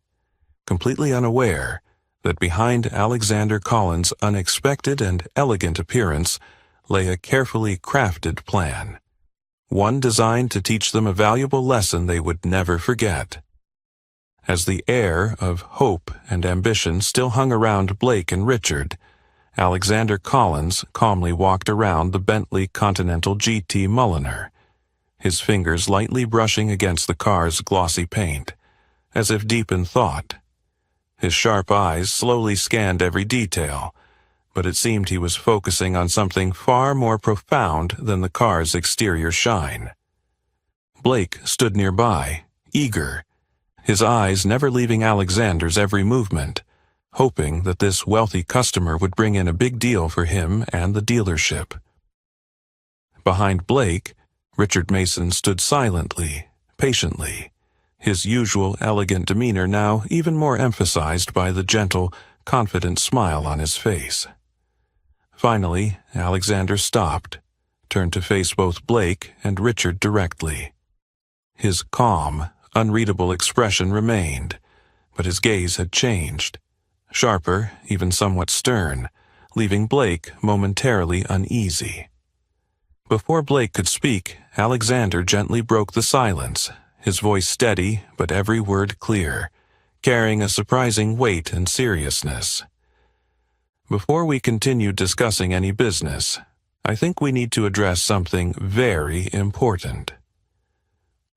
completely unaware that behind Alexander Collins' unexpected and elegant appearance lay a carefully crafted plan, one designed to teach them a valuable lesson they would never forget. As the air of hope and ambition still hung around Blake and Richard, Alexander Collins calmly walked around the Bentley Continental GT Mulliner, his fingers lightly brushing against the car's glossy paint, as if deep in thought. His sharp eyes slowly scanned every detail, but it seemed he was focusing on something far more profound than the car's exterior shine. Blake stood nearby, eager, his eyes never leaving Alexander's every movement, hoping that this wealthy customer would bring in a big deal for him and the dealership. Behind Blake, Richard Mason stood silently, patiently, his usual elegant demeanor now even more emphasized by the gentle, confident smile on his face. Finally, Alexander stopped, turned to face both Blake and Richard directly. His calm, unreadable expression remained, but his gaze had changed, sharper, even somewhat stern, leaving Blake momentarily uneasy. Before Blake could speak, Alexander gently broke the silence, his voice steady but every word clear, carrying a surprising weight and seriousness. "Before we continue discussing any business, I think we need to address something very important."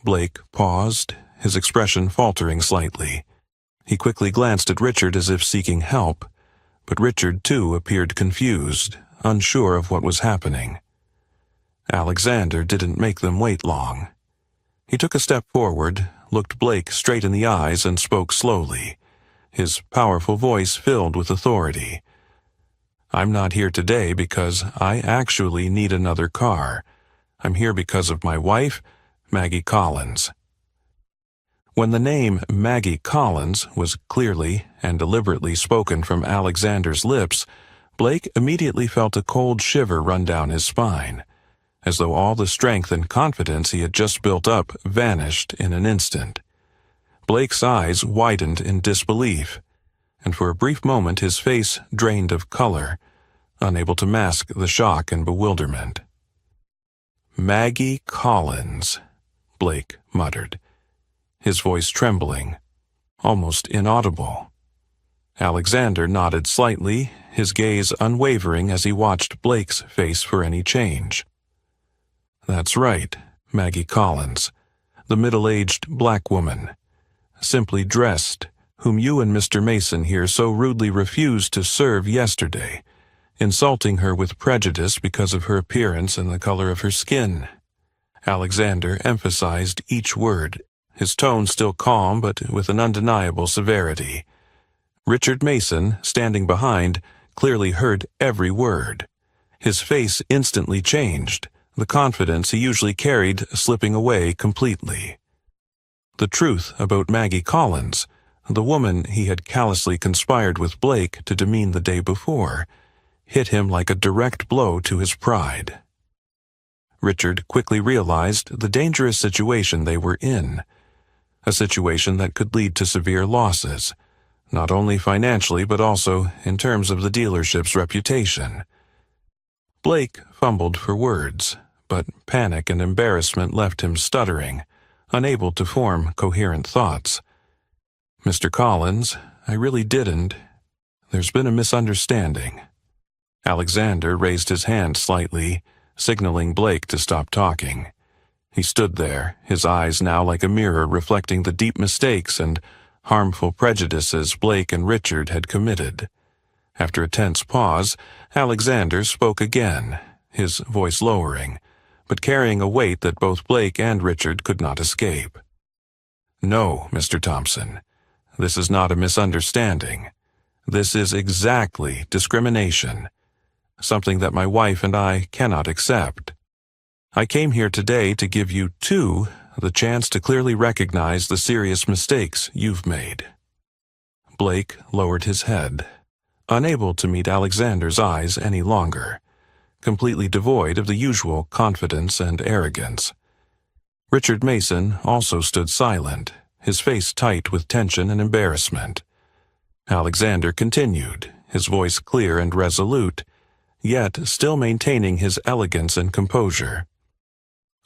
Blake paused, his expression faltering slightly. He quickly glanced at Richard as if seeking help, but Richard too appeared confused, unsure of what was happening. Alexander didn't make them wait long. He took a step forward, looked Blake straight in the eyes, and spoke slowly, his powerful voice filled with authority. "I'm not here today because I actually need another car. I'm here because of my wife, Maggie Collins." When the name Maggie Collins was clearly and deliberately spoken from Alexander's lips, Blake immediately felt a cold shiver run down his spine, as though all the strength and confidence he had just built up vanished in an instant. Blake's eyes widened in disbelief, and for a brief moment his face drained of color, unable to mask the shock and bewilderment. "Maggie Collins," Blake muttered, his voice trembling, almost inaudible. Alexander nodded slightly, his gaze unwavering as he watched Blake's face for any change. "That's right, Maggie Collins, the middle-aged black woman, simply dressed, whom you and Mr. Mason here so rudely refused to serve yesterday, insulting her with prejudice because of her appearance and the color of her skin." Alexander emphasized each word, his tone still calm but with an undeniable severity. Richard Mason, standing behind, clearly heard every word. His face instantly changed, the confidence he usually carried slipping away completely. The truth about Maggie Collins, the woman he had callously conspired with Blake to demean the day before, hit him like a direct blow to his pride. Richard quickly realized the dangerous situation they were in, a situation that could lead to severe losses, not only financially but also in terms of the dealership's reputation. Blake fumbled for words, but panic and embarrassment left him stuttering, unable to form coherent thoughts. "Mr. Collins, I really didn't. There's been a misunderstanding." Alexander raised his hand slightly, signaling Blake to stop talking. He stood there, his eyes now like a mirror reflecting the deep mistakes and harmful prejudices Blake and Richard had committed. After a tense pause, Alexander spoke again, his voice lowering, but carrying a weight that both Blake and Richard could not escape. "No, Mr. Thompson, this is not a misunderstanding. This is exactly discrimination, something that my wife and I cannot accept. I came here today to give you two the chance to clearly recognize the serious mistakes you've made." Blake lowered his head, unable to meet Alexander's eyes any longer, completely devoid of the usual confidence and arrogance. Richard Mason also stood silent, his face tight with tension and embarrassment. Alexander continued, his voice clear and resolute, yet still maintaining his elegance and composure.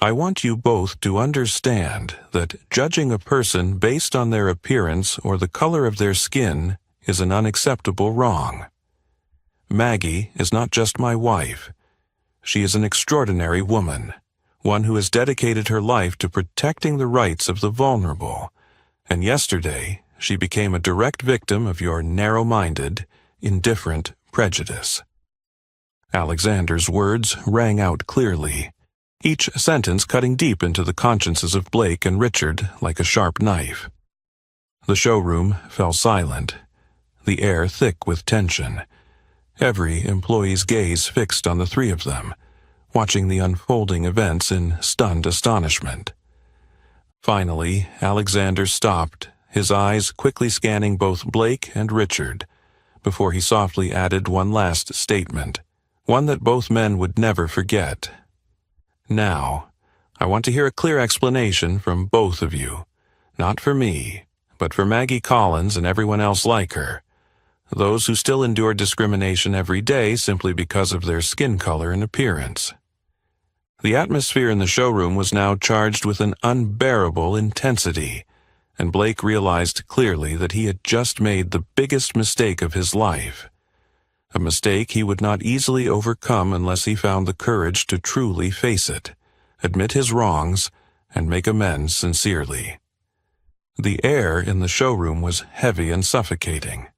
"I want you both to understand that judging a person based on their appearance or the color of their skin is an unacceptable wrong. Maggie is not just my wife. She is an extraordinary woman, one who has dedicated her life to protecting the rights of the vulnerable, and yesterday she became a direct victim of your narrow-minded, indifferent prejudice." Alexander's words rang out clearly, each sentence cutting deep into the consciences of Blake and Richard like a sharp knife. The showroom fell silent, the air thick with tension, every employee's gaze fixed on the three of them, watching the unfolding events in stunned astonishment. Finally, Alexander stopped, his eyes quickly scanning both Blake and Richard, before he softly added one last statement, one that both men would never forget. "Now, I want to hear a clear explanation from both of you, not for me, but for Maggie Collins and everyone else like her, those who still endure discrimination every day simply because of their skin color and appearance." The atmosphere in the showroom was now charged with an unbearable intensity, and Blake realized clearly that he had just made the biggest mistake of his life, a mistake he would not easily overcome unless he found the courage to truly face it, admit his wrongs, and make amends sincerely. The air in the showroom was heavy and suffocating.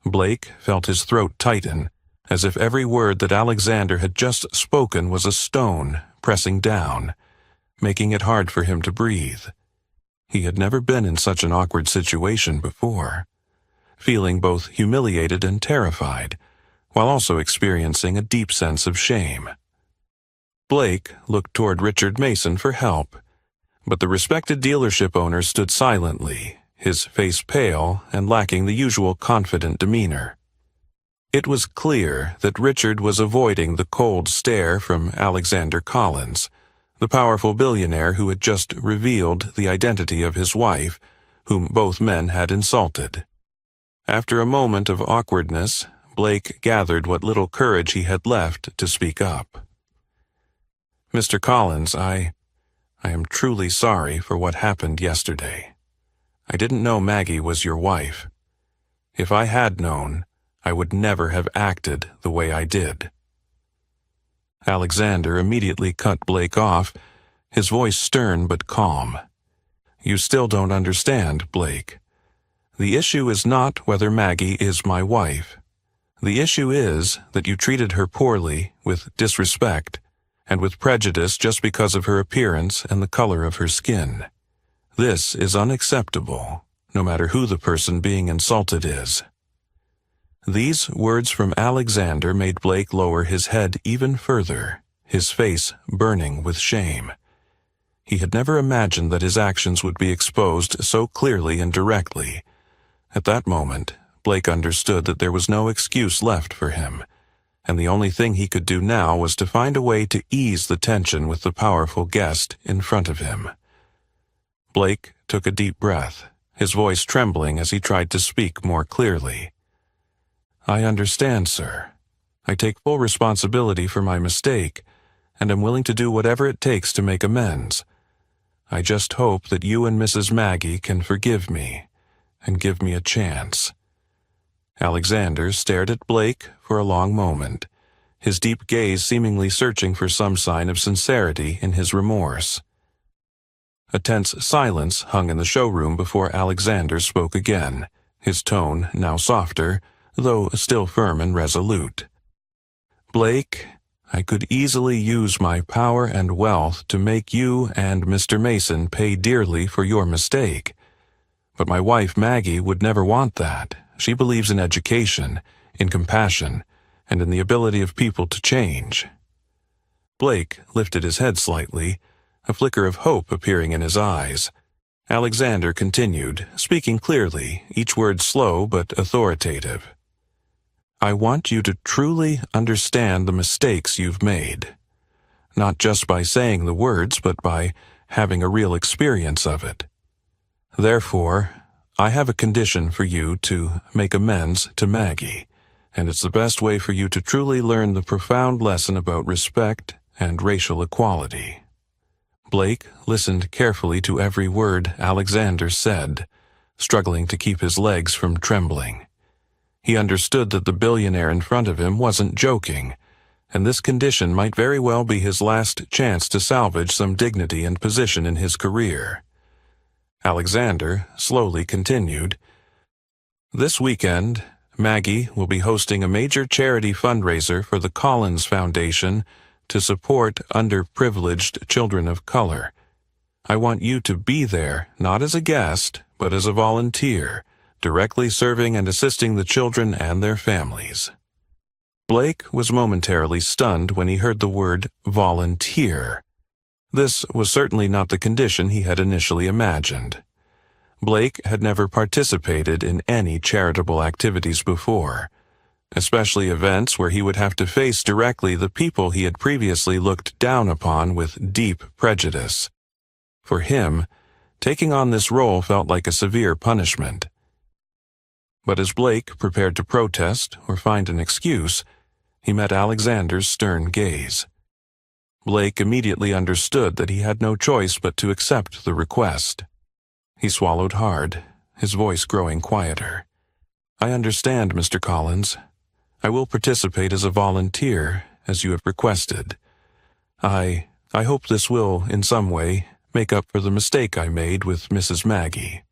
Blake felt his throat tighten, as if every word that Alexander had just spoken was a stone pressing down, making it hard for him to breathe. He had never been in such an awkward situation before, feeling both humiliated and terrified, while also experiencing a deep sense of shame. Blake looked toward Richard Mason for help, but the respected dealership owner stood silently, his face pale and lacking the usual confident demeanor. It was clear that Richard was avoiding the cold stare from Alexander Collins, the powerful billionaire who had just revealed the identity of his wife, whom both men had insulted. After a moment of awkwardness, Blake gathered what little courage he had left to speak up. "Mr. Collins, I am truly sorry for what happened yesterday. I didn't know Maggie was your wife. If I had known, I would never have acted the way I did." Alexander immediately cut Blake off, his voice stern but calm. "You still don't understand, Blake. The issue is not whether Maggie is my wife. The issue is that you treated her poorly, with disrespect, and with prejudice just because of her appearance and the color of her skin. This is unacceptable, no matter who the person being insulted is." These words from Alexander made Blake lower his head even further, his face burning with shame. He had never imagined that his actions would be exposed so clearly and directly. At that moment, Blake understood that there was no excuse left for him, and the only thing he could do now was to find a way to ease the tension with the powerful guest in front of him. Blake took a deep breath, his voice trembling as he tried to speak more clearly. "I understand, sir. I take full responsibility for my mistake, and am willing to do whatever it takes to make amends. I just hope that you and Mrs. Maggie can forgive me and give me a chance." Alexander stared at Blake for a long moment, his deep gaze seemingly searching for some sign of sincerity in his remorse. A tense silence hung in the showroom before Alexander spoke again, his tone now softer, though still firm and resolute. "Blake, I could easily use my power and wealth to make you and Mr. Mason pay dearly for your mistake. But my wife Maggie would never want that, she believes in education, in compassion, and in the ability of people to change. Blake lifted his head slightly, a flicker of hope appearing in his eyes. Alexander continued, speaking clearly, each word slow but authoritative. I want you to truly understand the mistakes you've made, not just by saying the words, but by having a real experience of it. Therefore, I have a condition for you to make amends to Maggie, and it's the best way for you to truly learn the profound lesson about respect and racial equality. Blake listened carefully to every word Alexander said, struggling to keep his legs from trembling. He understood that the billionaire in front of him wasn't joking, and this condition might very well be his last chance to salvage some dignity and position in his career. Alexander slowly continued, This weekend, Maggie will be hosting a major charity fundraiser for the Collins Foundation to support underprivileged children of color. I want you to be there, not as a guest, but as a volunteer, directly serving and assisting the children and their families. Blake was momentarily stunned when he heard the word volunteer. This was certainly not the condition he had initially imagined. Blake had never participated in any charitable activities before, especially events where he would have to face directly the people he had previously looked down upon with deep prejudice. For him, taking on this role felt like a severe punishment. But as Blake prepared to protest or find an excuse, he met Alexander's stern gaze. Blake immediately understood that he had no choice but to accept the request. He swallowed hard, his voice growing quieter. I understand, Mr. Collins. I will participate as a volunteer, as you have requested. I hope this will, in some way, make up for the mistake I made with Mrs. Maggie.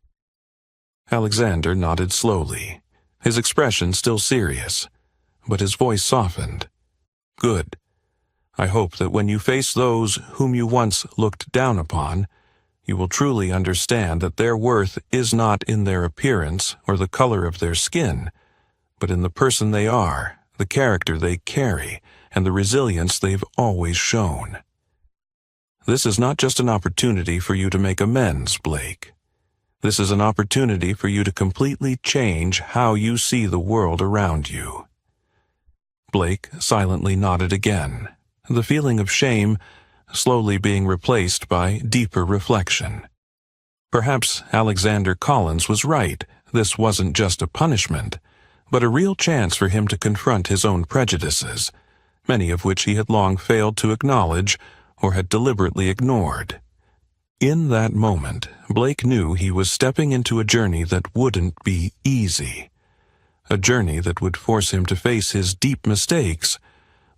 Alexander nodded slowly, his expression still serious, but his voice softened. Good. I hope that when you face those whom you once looked down upon, you will truly understand that their worth is not in their appearance or the color of their skin, but in the person they are, the character they carry, and the resilience they've always shown. This is not just an opportunity for you to make amends, Blake. This is an opportunity for you to completely change how you see the world around you. Blake silently nodded again, the feeling of shame slowly being replaced by deeper reflection. Perhaps Alexander Collins was right. This wasn't just a punishment, but a real chance for him to confront his own prejudices, many of which he had long failed to acknowledge or had deliberately ignored. In that moment, Blake knew he was stepping into a journey that wouldn't be easy, a journey that would force him to face his deep mistakes,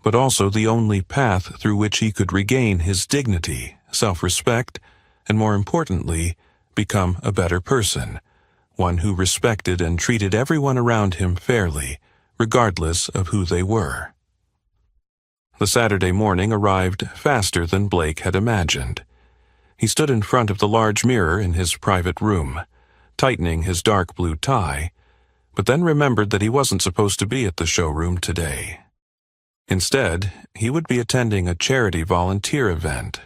but also the only path through which he could regain his dignity, self-respect, and more importantly, become a better person, one who respected and treated everyone around him fairly, regardless of who they were. The Saturday morning arrived faster than Blake had imagined. He stood in front of the large mirror in his private room, tightening his dark blue tie, but then remembered that he wasn't supposed to be at the showroom today. Instead, he would be attending a charity volunteer event,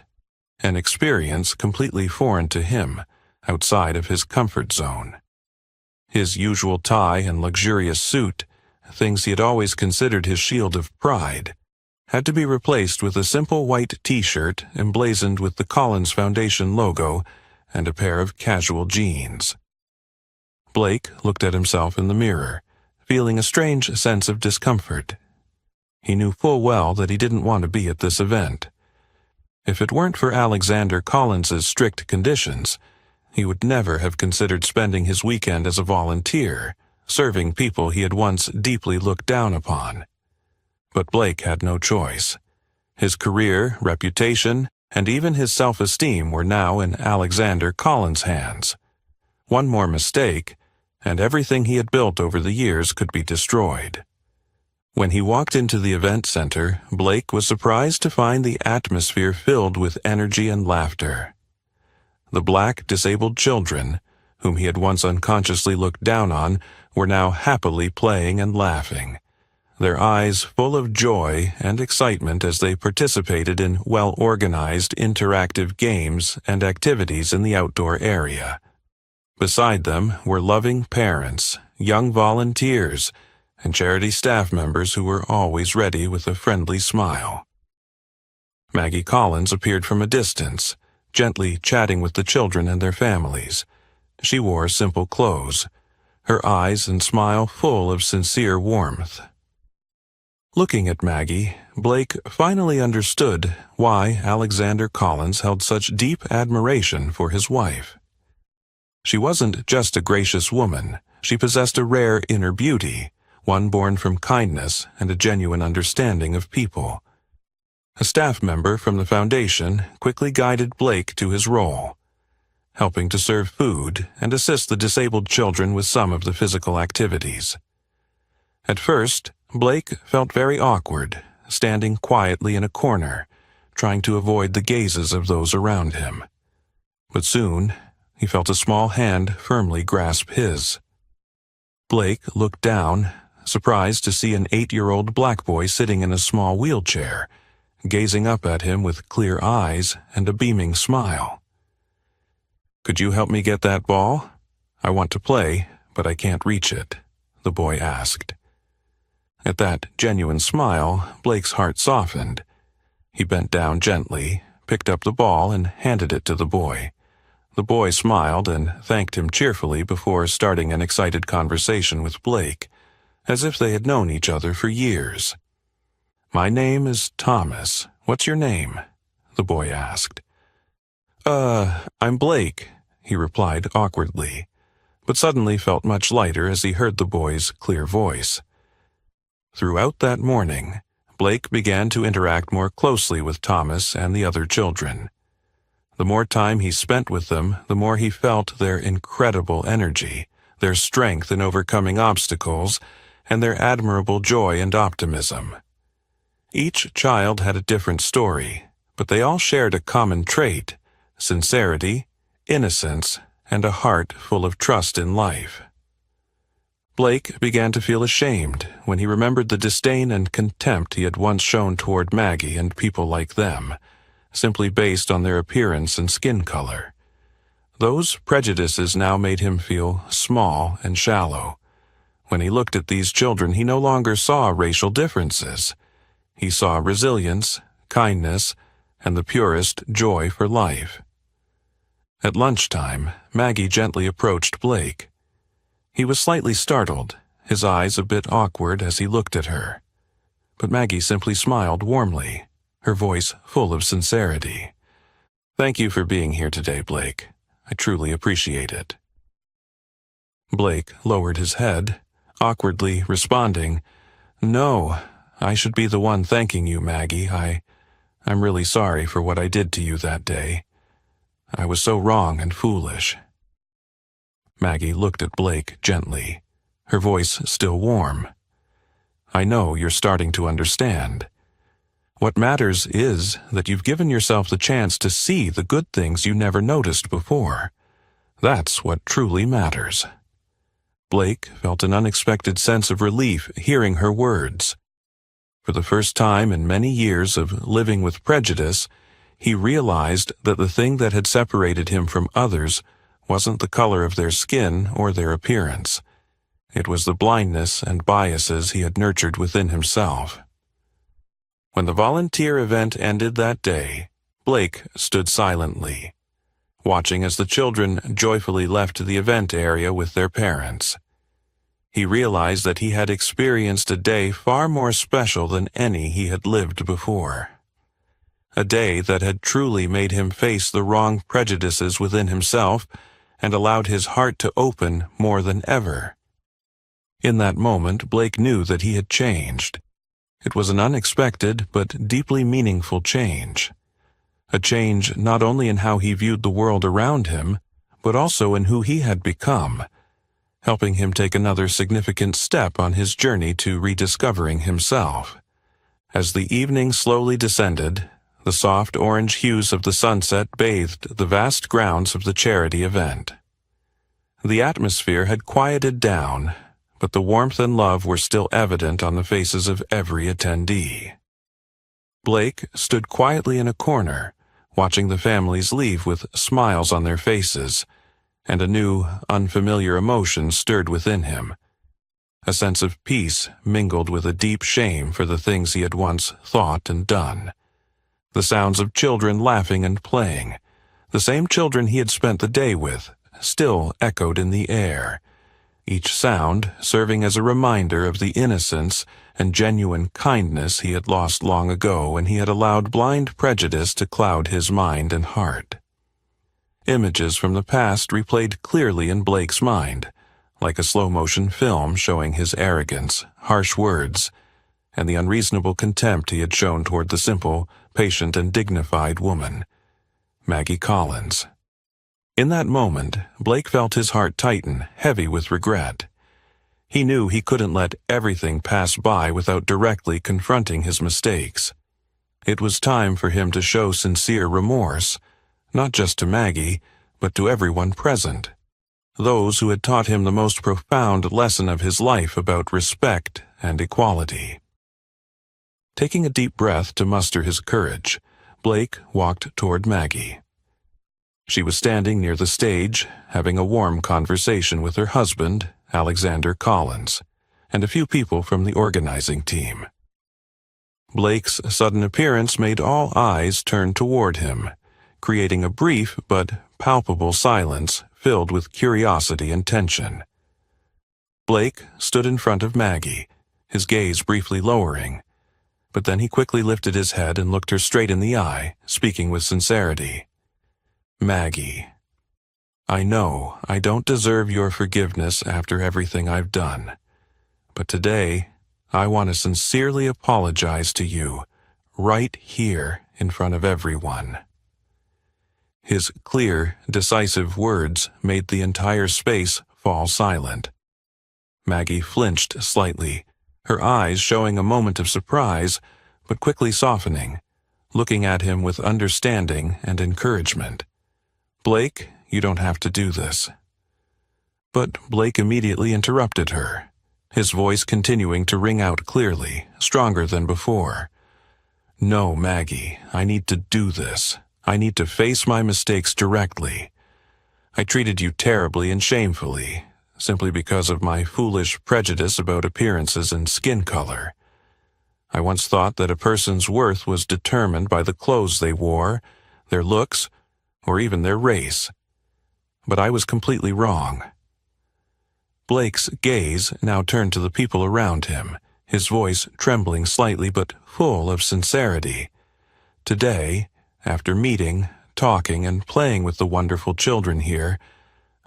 an experience completely foreign to him, outside of his comfort zone. His usual tie and luxurious suit, things he had always considered his shield of pride, had to be replaced with a simple white t-shirt emblazoned with the Collins Foundation logo and a pair of casual jeans. Blake looked at himself in the mirror, feeling a strange sense of discomfort. He knew full well that he didn't want to be at this event. If it weren't for Alexander Collins's strict conditions, he would never have considered spending his weekend as a volunteer, serving people he had once deeply looked down upon. But Blake had no choice. His career, reputation, and even his self-esteem were now in Alexander Collins' hands. One more mistake, and everything he had built over the years could be destroyed. When he walked into the event center, Blake was surprised to find the atmosphere filled with energy and laughter. The black, disabled children, whom he had once unconsciously looked down on, were now happily playing and laughing, their eyes full of joy and excitement as they participated in well-organized interactive games and activities in the outdoor area. Beside them were loving parents, young volunteers, and charity staff members who were always ready with a friendly smile. Maggie Collins appeared from a distance, gently chatting with the children and their families. She wore simple clothes, her eyes and smile full of sincere warmth. Looking at Maggie, Blake finally understood why Alexander Collins held such deep admiration for his wife. She wasn't just a gracious woman, she possessed a rare inner beauty, one born from kindness and a genuine understanding of people. A staff member from the foundation quickly guided Blake to his role, helping to serve food and assist the disabled children with some of the physical activities. At first, Blake felt very awkward, standing quietly in a corner, trying to avoid the gazes of those around him. But soon, he felt a small hand firmly grasp his. Blake looked down, surprised to see an 8-year-old black boy sitting in a small wheelchair, gazing up at him with clear eyes and a beaming smile. "Could you help me get that ball? I want to play, but I can't reach it," the boy asked. At that genuine smile, Blake's heart softened. He bent down gently, picked up the ball, and handed it to the boy. The boy smiled and thanked him cheerfully before starting an excited conversation with Blake, as if they had known each other for years. "My name is Thomas. What's your name?" the boy asked. I'm Blake," he replied awkwardly, but suddenly felt much lighter as he heard the boy's clear voice. Throughout that morning, Blake began to interact more closely with Thomas and the other children. The more time he spent with them, the more he felt their incredible energy, their strength in overcoming obstacles, and their admirable joy and optimism. Each child had a different story, but they all shared a common trait: sincerity, innocence, and a heart full of trust in life. Blake began to feel ashamed when he remembered the disdain and contempt he had once shown toward Maggie and people like them, simply based on their appearance and skin color. Those prejudices now made him feel small and shallow. When he looked at these children, he no longer saw racial differences. He saw resilience, kindness, and the purest joy for life. At lunchtime, Maggie gently approached Blake. He was slightly startled, his eyes a bit awkward as he looked at her. But Maggie simply smiled warmly, her voice full of sincerity. "Thank you for being here today, Blake. I truly appreciate it." Blake lowered his head, awkwardly responding, "No, I should be the one thanking you, Maggie. I'm really sorry for what I did to you that day. I was so wrong and foolish." Maggie looked at Blake gently, her voice still warm. "I know you're starting to understand. What matters is that you've given yourself the chance to see the good things you never noticed before. That's what truly matters." Blake felt an unexpected sense of relief hearing her words. For the first time in many years of living with prejudice, he realized that the thing that had separated him from others wasn't the color of their skin or their appearance. It was the blindness and biases he had nurtured within himself. When the volunteer event ended that day, Blake stood silently, watching as the children joyfully left the event area with their parents. He realized that he had experienced a day far more special than any he had lived before. A day that had truly made him face the wrong prejudices within himself and allowed his heart to open more than ever. In that moment, Blake knew that he had changed. It was an unexpected but deeply meaningful change. A change not only in how he viewed the world around him, but also in who he had become, helping him take another significant step on his journey to rediscovering himself. As the evening slowly descended, the soft orange hues of the sunset bathed the vast grounds of the charity event. The atmosphere had quieted down, but the warmth and love were still evident on the faces of every attendee. Blake stood quietly in a corner, watching the families leave with smiles on their faces, and a new, unfamiliar emotion stirred within him. A sense of peace mingled with a deep shame for the things he had once thought and done. The sounds of children laughing and playing, the same children he had spent the day with, still echoed in the air, each sound serving as a reminder of the innocence and genuine kindness he had lost long ago when he had allowed blind prejudice to cloud his mind and heart. Images from the past replayed clearly in Blake's mind, like a slow-motion film showing his arrogance, harsh words, and the unreasonable contempt he had shown toward the simple, patient, and dignified woman, Maggie Collins. In that moment, Blake felt his heart tighten, heavy with regret. He knew he couldn't let everything pass by without directly confronting his mistakes. It was time for him to show sincere remorse, not just to Maggie, but to everyone present, those who had taught him the most profound lesson of his life about respect and equality. Taking a deep breath to muster his courage, Blake walked toward Maggie. She was standing near the stage, having a warm conversation with her husband, Alexander Collins, and a few people from the organizing team. Blake's sudden appearance made all eyes turn toward him, creating a brief but palpable silence filled with curiosity and tension. Blake stood in front of Maggie, his gaze briefly lowering, but then he quickly lifted his head and looked her straight in the eye, speaking with sincerity. "Maggie, I know I don't deserve your forgiveness after everything I've done, but today I want to sincerely apologize to you, right here in front of everyone." His clear, decisive words made the entire space fall silent. Maggie flinched slightly, her eyes showing a moment of surprise, but quickly softening, looking at him with understanding and encouragement. "Blake, you don't have to do this." But Blake immediately interrupted her, his voice continuing to ring out clearly, stronger than before. "No, Maggie, I need to do this. I need to face my mistakes directly. I treated you terribly and shamefully, simply because of my foolish prejudice about appearances and skin color. I once thought that a person's worth was determined by the clothes they wore, their looks, or even their race. But I was completely wrong." Blake's gaze now turned to the people around him, his voice trembling slightly but full of sincerity. "Today, after meeting, talking, and playing with the wonderful children here,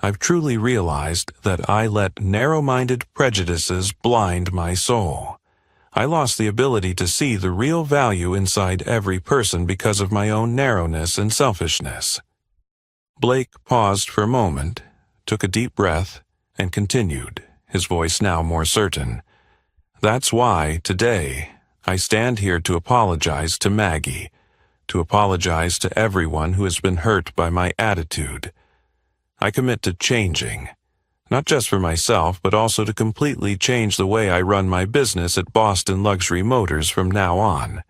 I've truly realized that I let narrow-minded prejudices blind my soul. I lost the ability to see the real value inside every person because of my own narrowness and selfishness." Blake paused for a moment, took a deep breath, and continued, his voice now more certain. "That's why, today, I stand here to apologize to Maggie, to apologize to everyone who has been hurt by my attitude. I commit to changing, not just for myself, but also to completely change the way I run my business at Boston Luxury Motors from now on.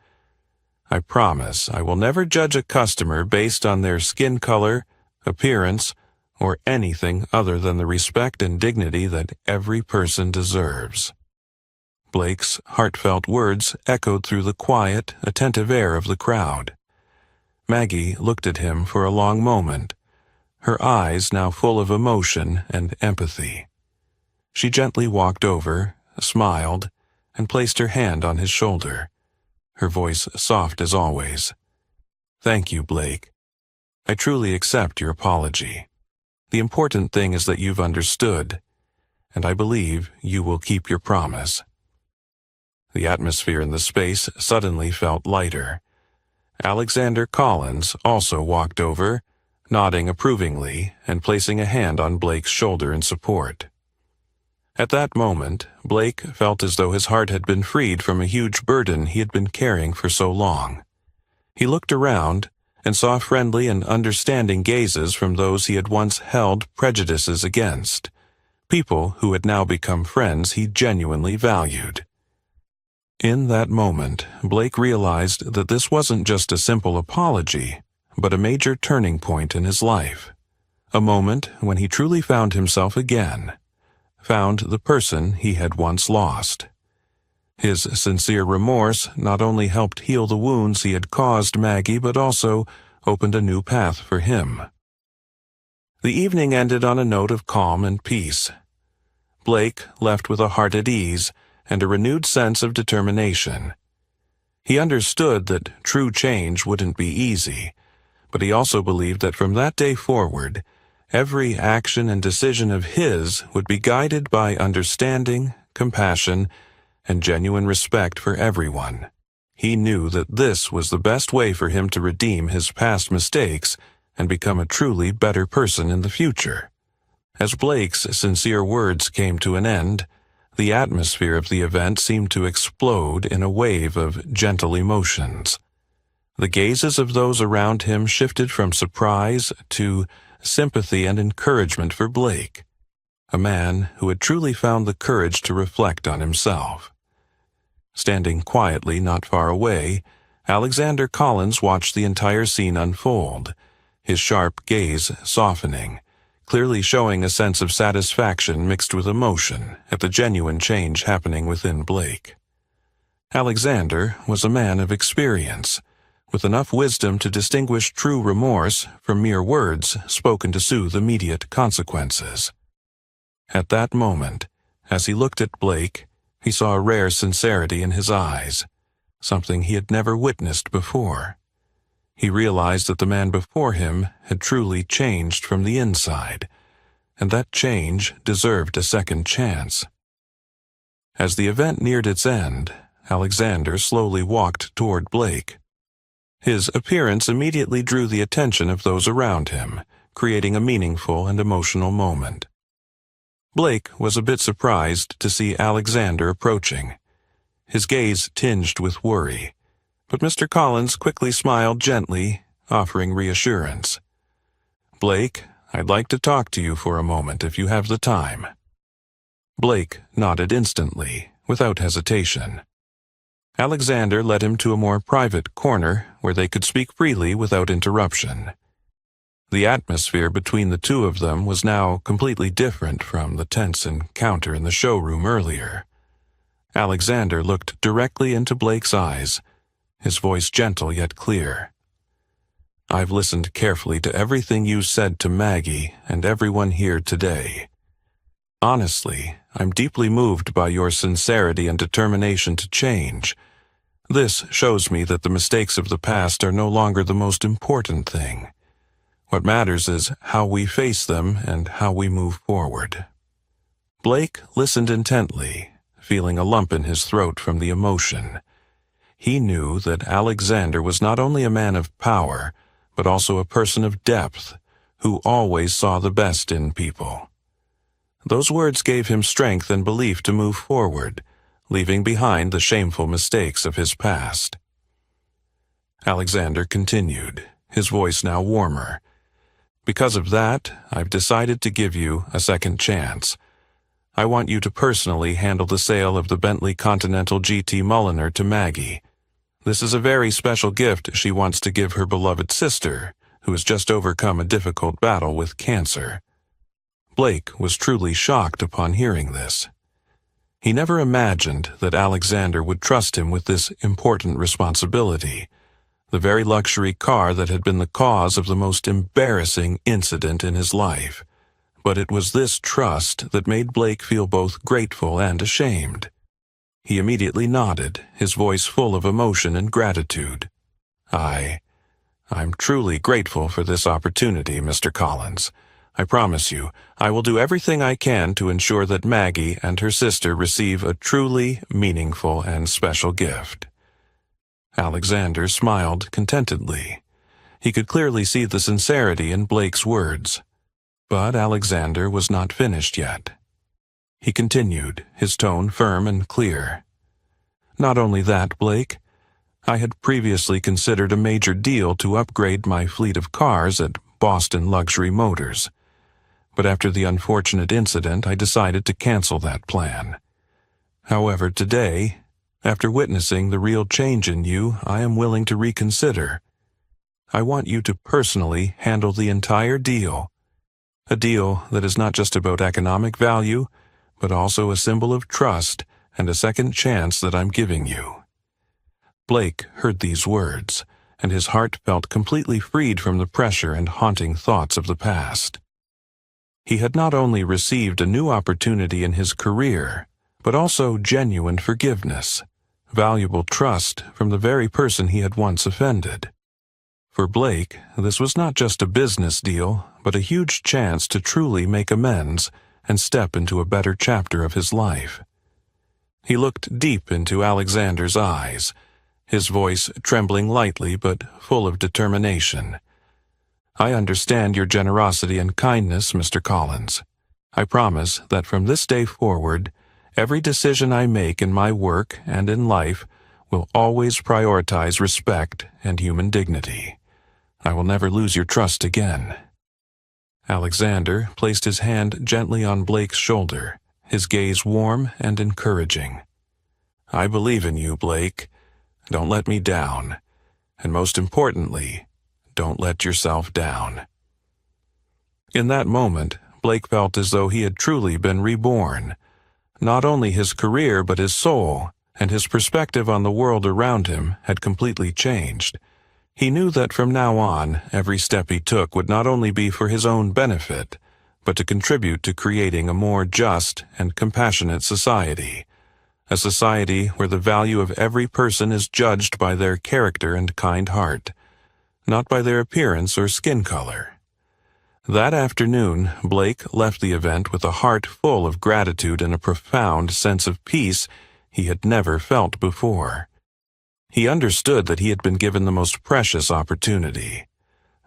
I promise I will never judge a customer based on their skin color, appearance, or anything other than the respect and dignity that every person deserves." Blake's heartfelt words echoed through the quiet, attentive air of the crowd. Maggie looked at him for a long moment, her eyes now full of emotion and empathy. She gently walked over, smiled, and placed her hand on his shoulder, her voice soft as always. "Thank you, Blake. I truly accept your apology. The important thing is that you've understood, and I believe you will keep your promise." The atmosphere in the space suddenly felt lighter. Alexander Collins also walked over, nodding approvingly and placing a hand on Blake's shoulder in support. At that moment, Blake felt as though his heart had been freed from a huge burden he had been carrying for so long. He looked around and saw friendly and understanding gazes from those he had once held prejudices against, people who had now become friends he genuinely valued. In that moment, Blake realized that this wasn't just a simple apology, but a major turning point in his life. A moment when he truly found himself again, found the person he had once lost. His sincere remorse not only helped heal the wounds he had caused Maggie, but also opened a new path for him. The evening ended on a note of calm and peace. Blake left with a heart at ease and a renewed sense of determination. He understood that true change wouldn't be easy, but he also believed that from that day forward, every action and decision of his would be guided by understanding, compassion, and genuine respect for everyone. He knew that this was the best way for him to redeem his past mistakes and become a truly better person in the future. As Blake's sincere words came to an end, the atmosphere of the event seemed to explode in a wave of gentle emotions. The gazes of those around him shifted from surprise to sympathy and encouragement for Blake, a man who had truly found the courage to reflect on himself. Standing quietly not far away, Alexander Collins watched the entire scene unfold, his sharp gaze softening, clearly showing a sense of satisfaction mixed with emotion at the genuine change happening within Blake. Alexander was a man of experience, with enough wisdom to distinguish true remorse from mere words spoken to soothe immediate consequences. At that moment, as he looked at Blake, he saw a rare sincerity in his eyes, something he had never witnessed before. He realized that the man before him had truly changed from the inside, and that change deserved a second chance. As the event neared its end, Alexander slowly walked toward Blake. His appearance immediately drew the attention of those around him, creating a meaningful and emotional moment. Blake was a bit surprised to see Alexander approaching, his gaze tinged with worry. But Mr. Collins quickly smiled gently, offering reassurance. "Blake, I'd like to talk to you for a moment if you have the time." Blake nodded instantly, without hesitation. Alexander led him to a more private corner where they could speak freely without interruption. The atmosphere between the two of them was now completely different from the tense encounter in the showroom earlier. Alexander looked directly into Blake's eyes, his voice gentle yet clear. "I've listened carefully to everything you said to Maggie and everyone here today. Honestly, I'm deeply moved by your sincerity and determination to change. This shows me that the mistakes of the past are no longer the most important thing. What matters is how we face them and how we move forward." Blake listened intently, feeling a lump in his throat from the emotion. He knew that Alexander was not only a man of power, but also a person of depth, who always saw the best in people. Those words gave him strength and belief to move forward, leaving behind the shameful mistakes of his past. Alexander continued, his voice now warmer. "Because of that, I've decided to give you a second chance. I want you to personally handle the sale of the Bentley Continental GT Mulliner to Maggie. This is a very special gift she wants to give her beloved sister, who has just overcome a difficult battle with cancer." Blake was truly shocked upon hearing this. He never imagined that Alexander would trust him with this important responsibility, the very luxury car that had been the cause of the most embarrassing incident in his life. But it was this trust that made Blake feel both grateful and ashamed. He immediately nodded, his voice full of emotion and gratitude. I'm truly grateful for this opportunity, Mr. Collins. I promise you, I will do everything I can to ensure that Maggie and her sister receive a truly meaningful and special gift." Alexander smiled contentedly. He could clearly see the sincerity in Blake's words. But Alexander was not finished yet. He continued, his tone firm and clear. "Not only that, Blake. I had previously considered a major deal to upgrade my fleet of cars at Boston Luxury Motors. but after the unfortunate incident, I decided to cancel that plan. However, today, after witnessing the real change in you, I am willing to reconsider. I want you to personally handle the entire deal. A deal that is not just about economic value, but also a symbol of trust and a second chance that I'm giving you." Blake heard these words, and his heart felt completely freed from the pressure and haunting thoughts of the past. He had not only received a new opportunity in his career, but also genuine forgiveness, valuable trust from the very person he had once offended. For Blake, this was not just a business deal, but a huge chance to truly make amends and step into a better chapter of his life. He looked deep into Alexander's eyes, his voice trembling lightly but full of determination. "I understand your generosity and kindness, Mr. Collins. I promise that from this day forward, every decision I make in my work and in life will always prioritize respect and human dignity. I will never lose your trust again." Alexander placed his hand gently on Blake's shoulder, his gaze warm and encouraging. "I believe in you, Blake. Don't let me down. And most importantly, don't let yourself down." In that moment, Blake felt as though he had truly been reborn. Not only his career but his soul, and his perspective on the world around him had completely changed. He knew that from now on, every step he took would not only be for his own benefit, but to contribute to creating a more just and compassionate society. A society where the value of every person is judged by their character and kind heart, not by their appearance or skin color. That afternoon, Blake left the event with a heart full of gratitude and a profound sense of peace he had never felt before. He understood that he had been given the most precious opportunity,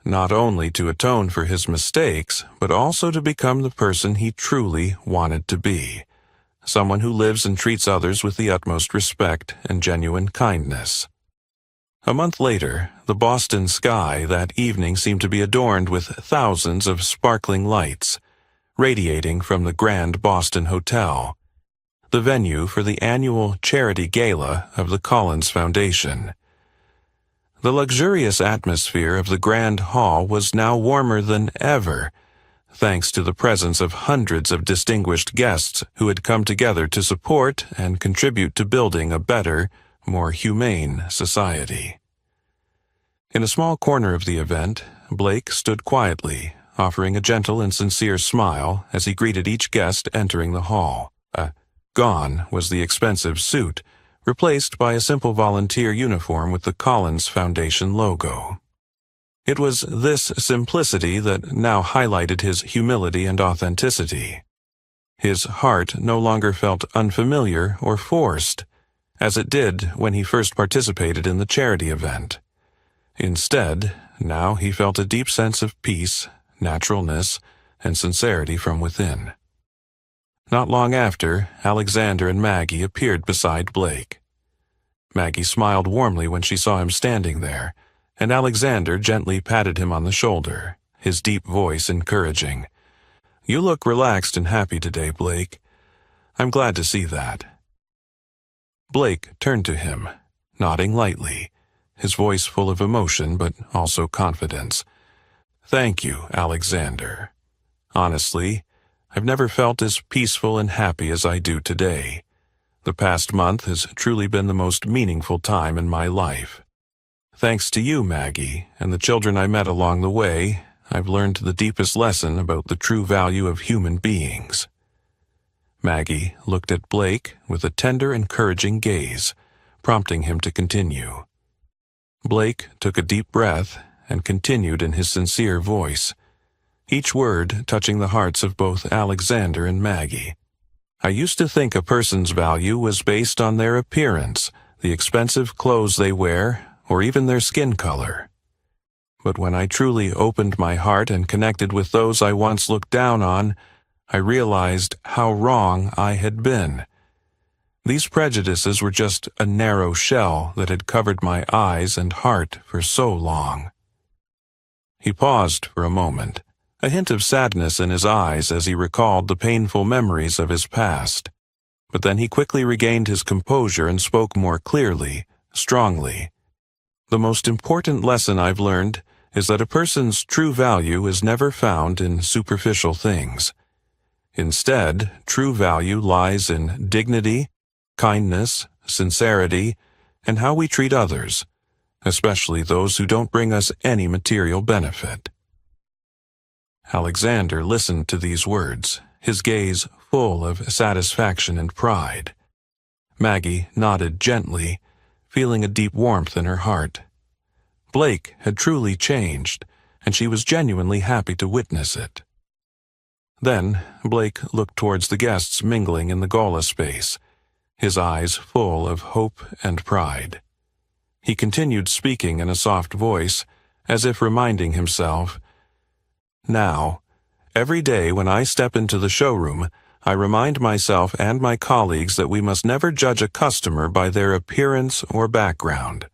not only to atone for his mistakes, but also to become the person he truly wanted to be, someone who lives and treats others with the utmost respect and genuine kindness. A month later, the Boston sky that evening seemed to be adorned with thousands of sparkling lights, radiating from the Grand Boston Hotel, the venue for the annual charity gala of the Collins Foundation. The luxurious atmosphere of the Grand Hall was now warmer than ever, thanks to the presence of hundreds of distinguished guests who had come together to support and contribute to building a better, more humane society. In a small corner of the event, Blake stood quietly, offering a gentle and sincere smile as he greeted each guest entering the hall. Gone was the expensive suit, replaced by a simple volunteer uniform with the Collins Foundation logo. It was this simplicity that now highlighted his humility and authenticity. His heart no longer felt unfamiliar or forced, as it did when he first participated in the charity event. Instead, now he felt a deep sense of peace, naturalness, and sincerity from within. Not long after, Alexander and Maggie appeared beside Blake. Maggie smiled warmly when she saw him standing there, and Alexander gently patted him on the shoulder, his deep voice encouraging. "You look relaxed and happy today, Blake. I'm glad to see that." Blake turned to him, nodding lightly, his voice full of emotion but also confidence. "Thank you, Alexander. Honestly, I've never felt as peaceful and happy as I do today. The past month has truly been the most meaningful time in my life. Thanks to you, Maggie, and the children I met along the way, I've learned the deepest lesson about the true value of human beings." Maggie looked at Blake with a tender, encouraging gaze, prompting him to continue. Blake took a deep breath and continued in his sincere voice, each word touching the hearts of both Alexander and Maggie. "I used to think a person's value was based on their appearance, the expensive clothes they wear, or even their skin color. But when I truly opened my heart and connected with those I once looked down on, I realized how wrong I had been. These prejudices were just a narrow shell that had covered my eyes and heart for so long." He paused for a moment, a hint of sadness in his eyes as he recalled the painful memories of his past. But then he quickly regained his composure and spoke more clearly, strongly. "The most important lesson I've learned is that a person's true value is never found in superficial things. Instead, true value lies in dignity, kindness, sincerity, and how we treat others, especially those who don't bring us any material benefit." Alexander listened to these words, his gaze full of satisfaction and pride. Maggie nodded gently, feeling a deep warmth in her heart. Blake had truly changed, and she was genuinely happy to witness it. Then Blake looked towards the guests mingling in the gala space, his eyes full of hope and pride. He continued speaking in a soft voice, as if reminding himself, "Now, every day when I step into the showroom, I remind myself and my colleagues that we must never judge a customer by their appearance or background.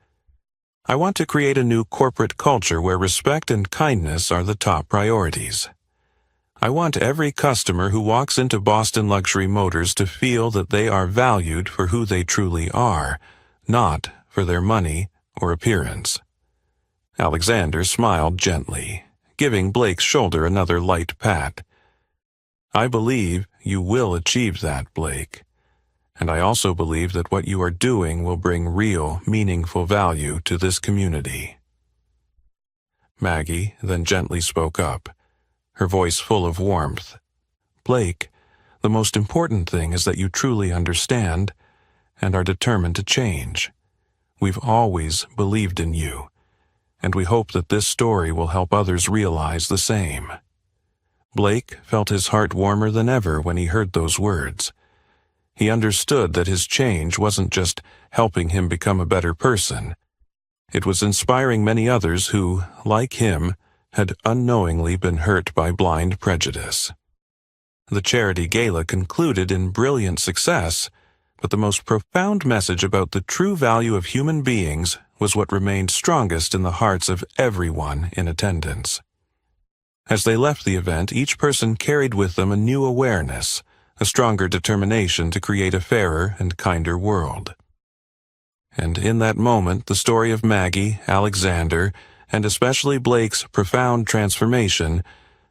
I want to create a new corporate culture where respect and kindness are the top priorities. I want every customer who walks into Boston Luxury Motors to feel that they are valued for who they truly are, not for their money or appearance." Alexander smiled gently, giving Blake's shoulder another light pat. "I believe you will achieve that, Blake. And I also believe that what you are doing will bring real, meaningful value to this community." Maggie then gently spoke up, her voice full of warmth. "Blake, the most important thing is that you truly understand and are determined to change. We've always believed in you, and we hope that this story will help others realize the same." Blake felt his heart warmer than ever when he heard those words. He understood that his change wasn't just helping him become a better person. It was inspiring many others who, like him, had unknowingly been hurt by blind prejudice. The charity gala concluded in brilliant success, but the most profound message about the true value of human beings was what remained strongest in the hearts of everyone in attendance. As they left the event, each person carried with them a new awareness, a stronger determination to create a fairer and kinder world. And in that moment, the story of Maggie, Alexander, and especially Blake's profound transformation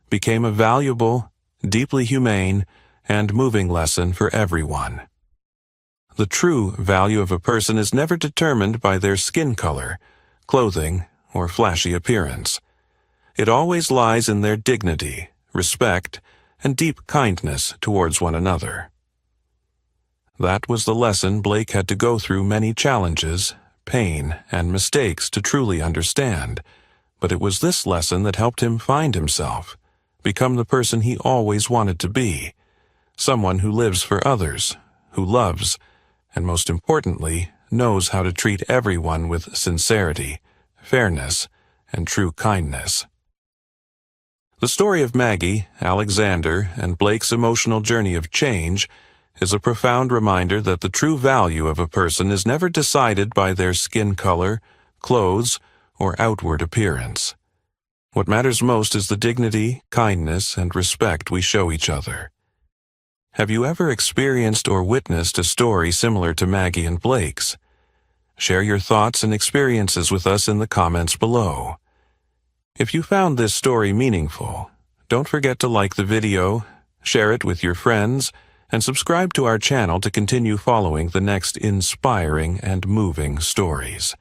became a valuable, deeply humane, and moving lesson for everyone. The true value of a person is never determined by their skin color, clothing, or flashy appearance. It always lies in their dignity, respect, and deep kindness towards one another. That was the lesson Blake had to go through many challenges, pain, and mistakes to truly understand, but it was this lesson that helped him find himself, become the person he always wanted to be, someone who lives for others, who loves, and most importantly, knows how to treat everyone with sincerity, fairness, and true kindness. The story of Maggie, Alexander, and Blake's emotional journey of change is a profound reminder that the true value of a person is never decided by their skin color, clothes, or outward appearance. What matters most is the dignity, kindness, and respect we show each other. Have you ever experienced or witnessed a story similar to Maggie and Blake's? Share your thoughts and experiences with us in the comments below. If you found this story meaningful, don't forget to like the video, share it with your friends, and subscribe to our channel to continue following the next inspiring and moving stories.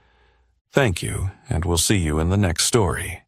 Thank you, and we'll see you in the next story.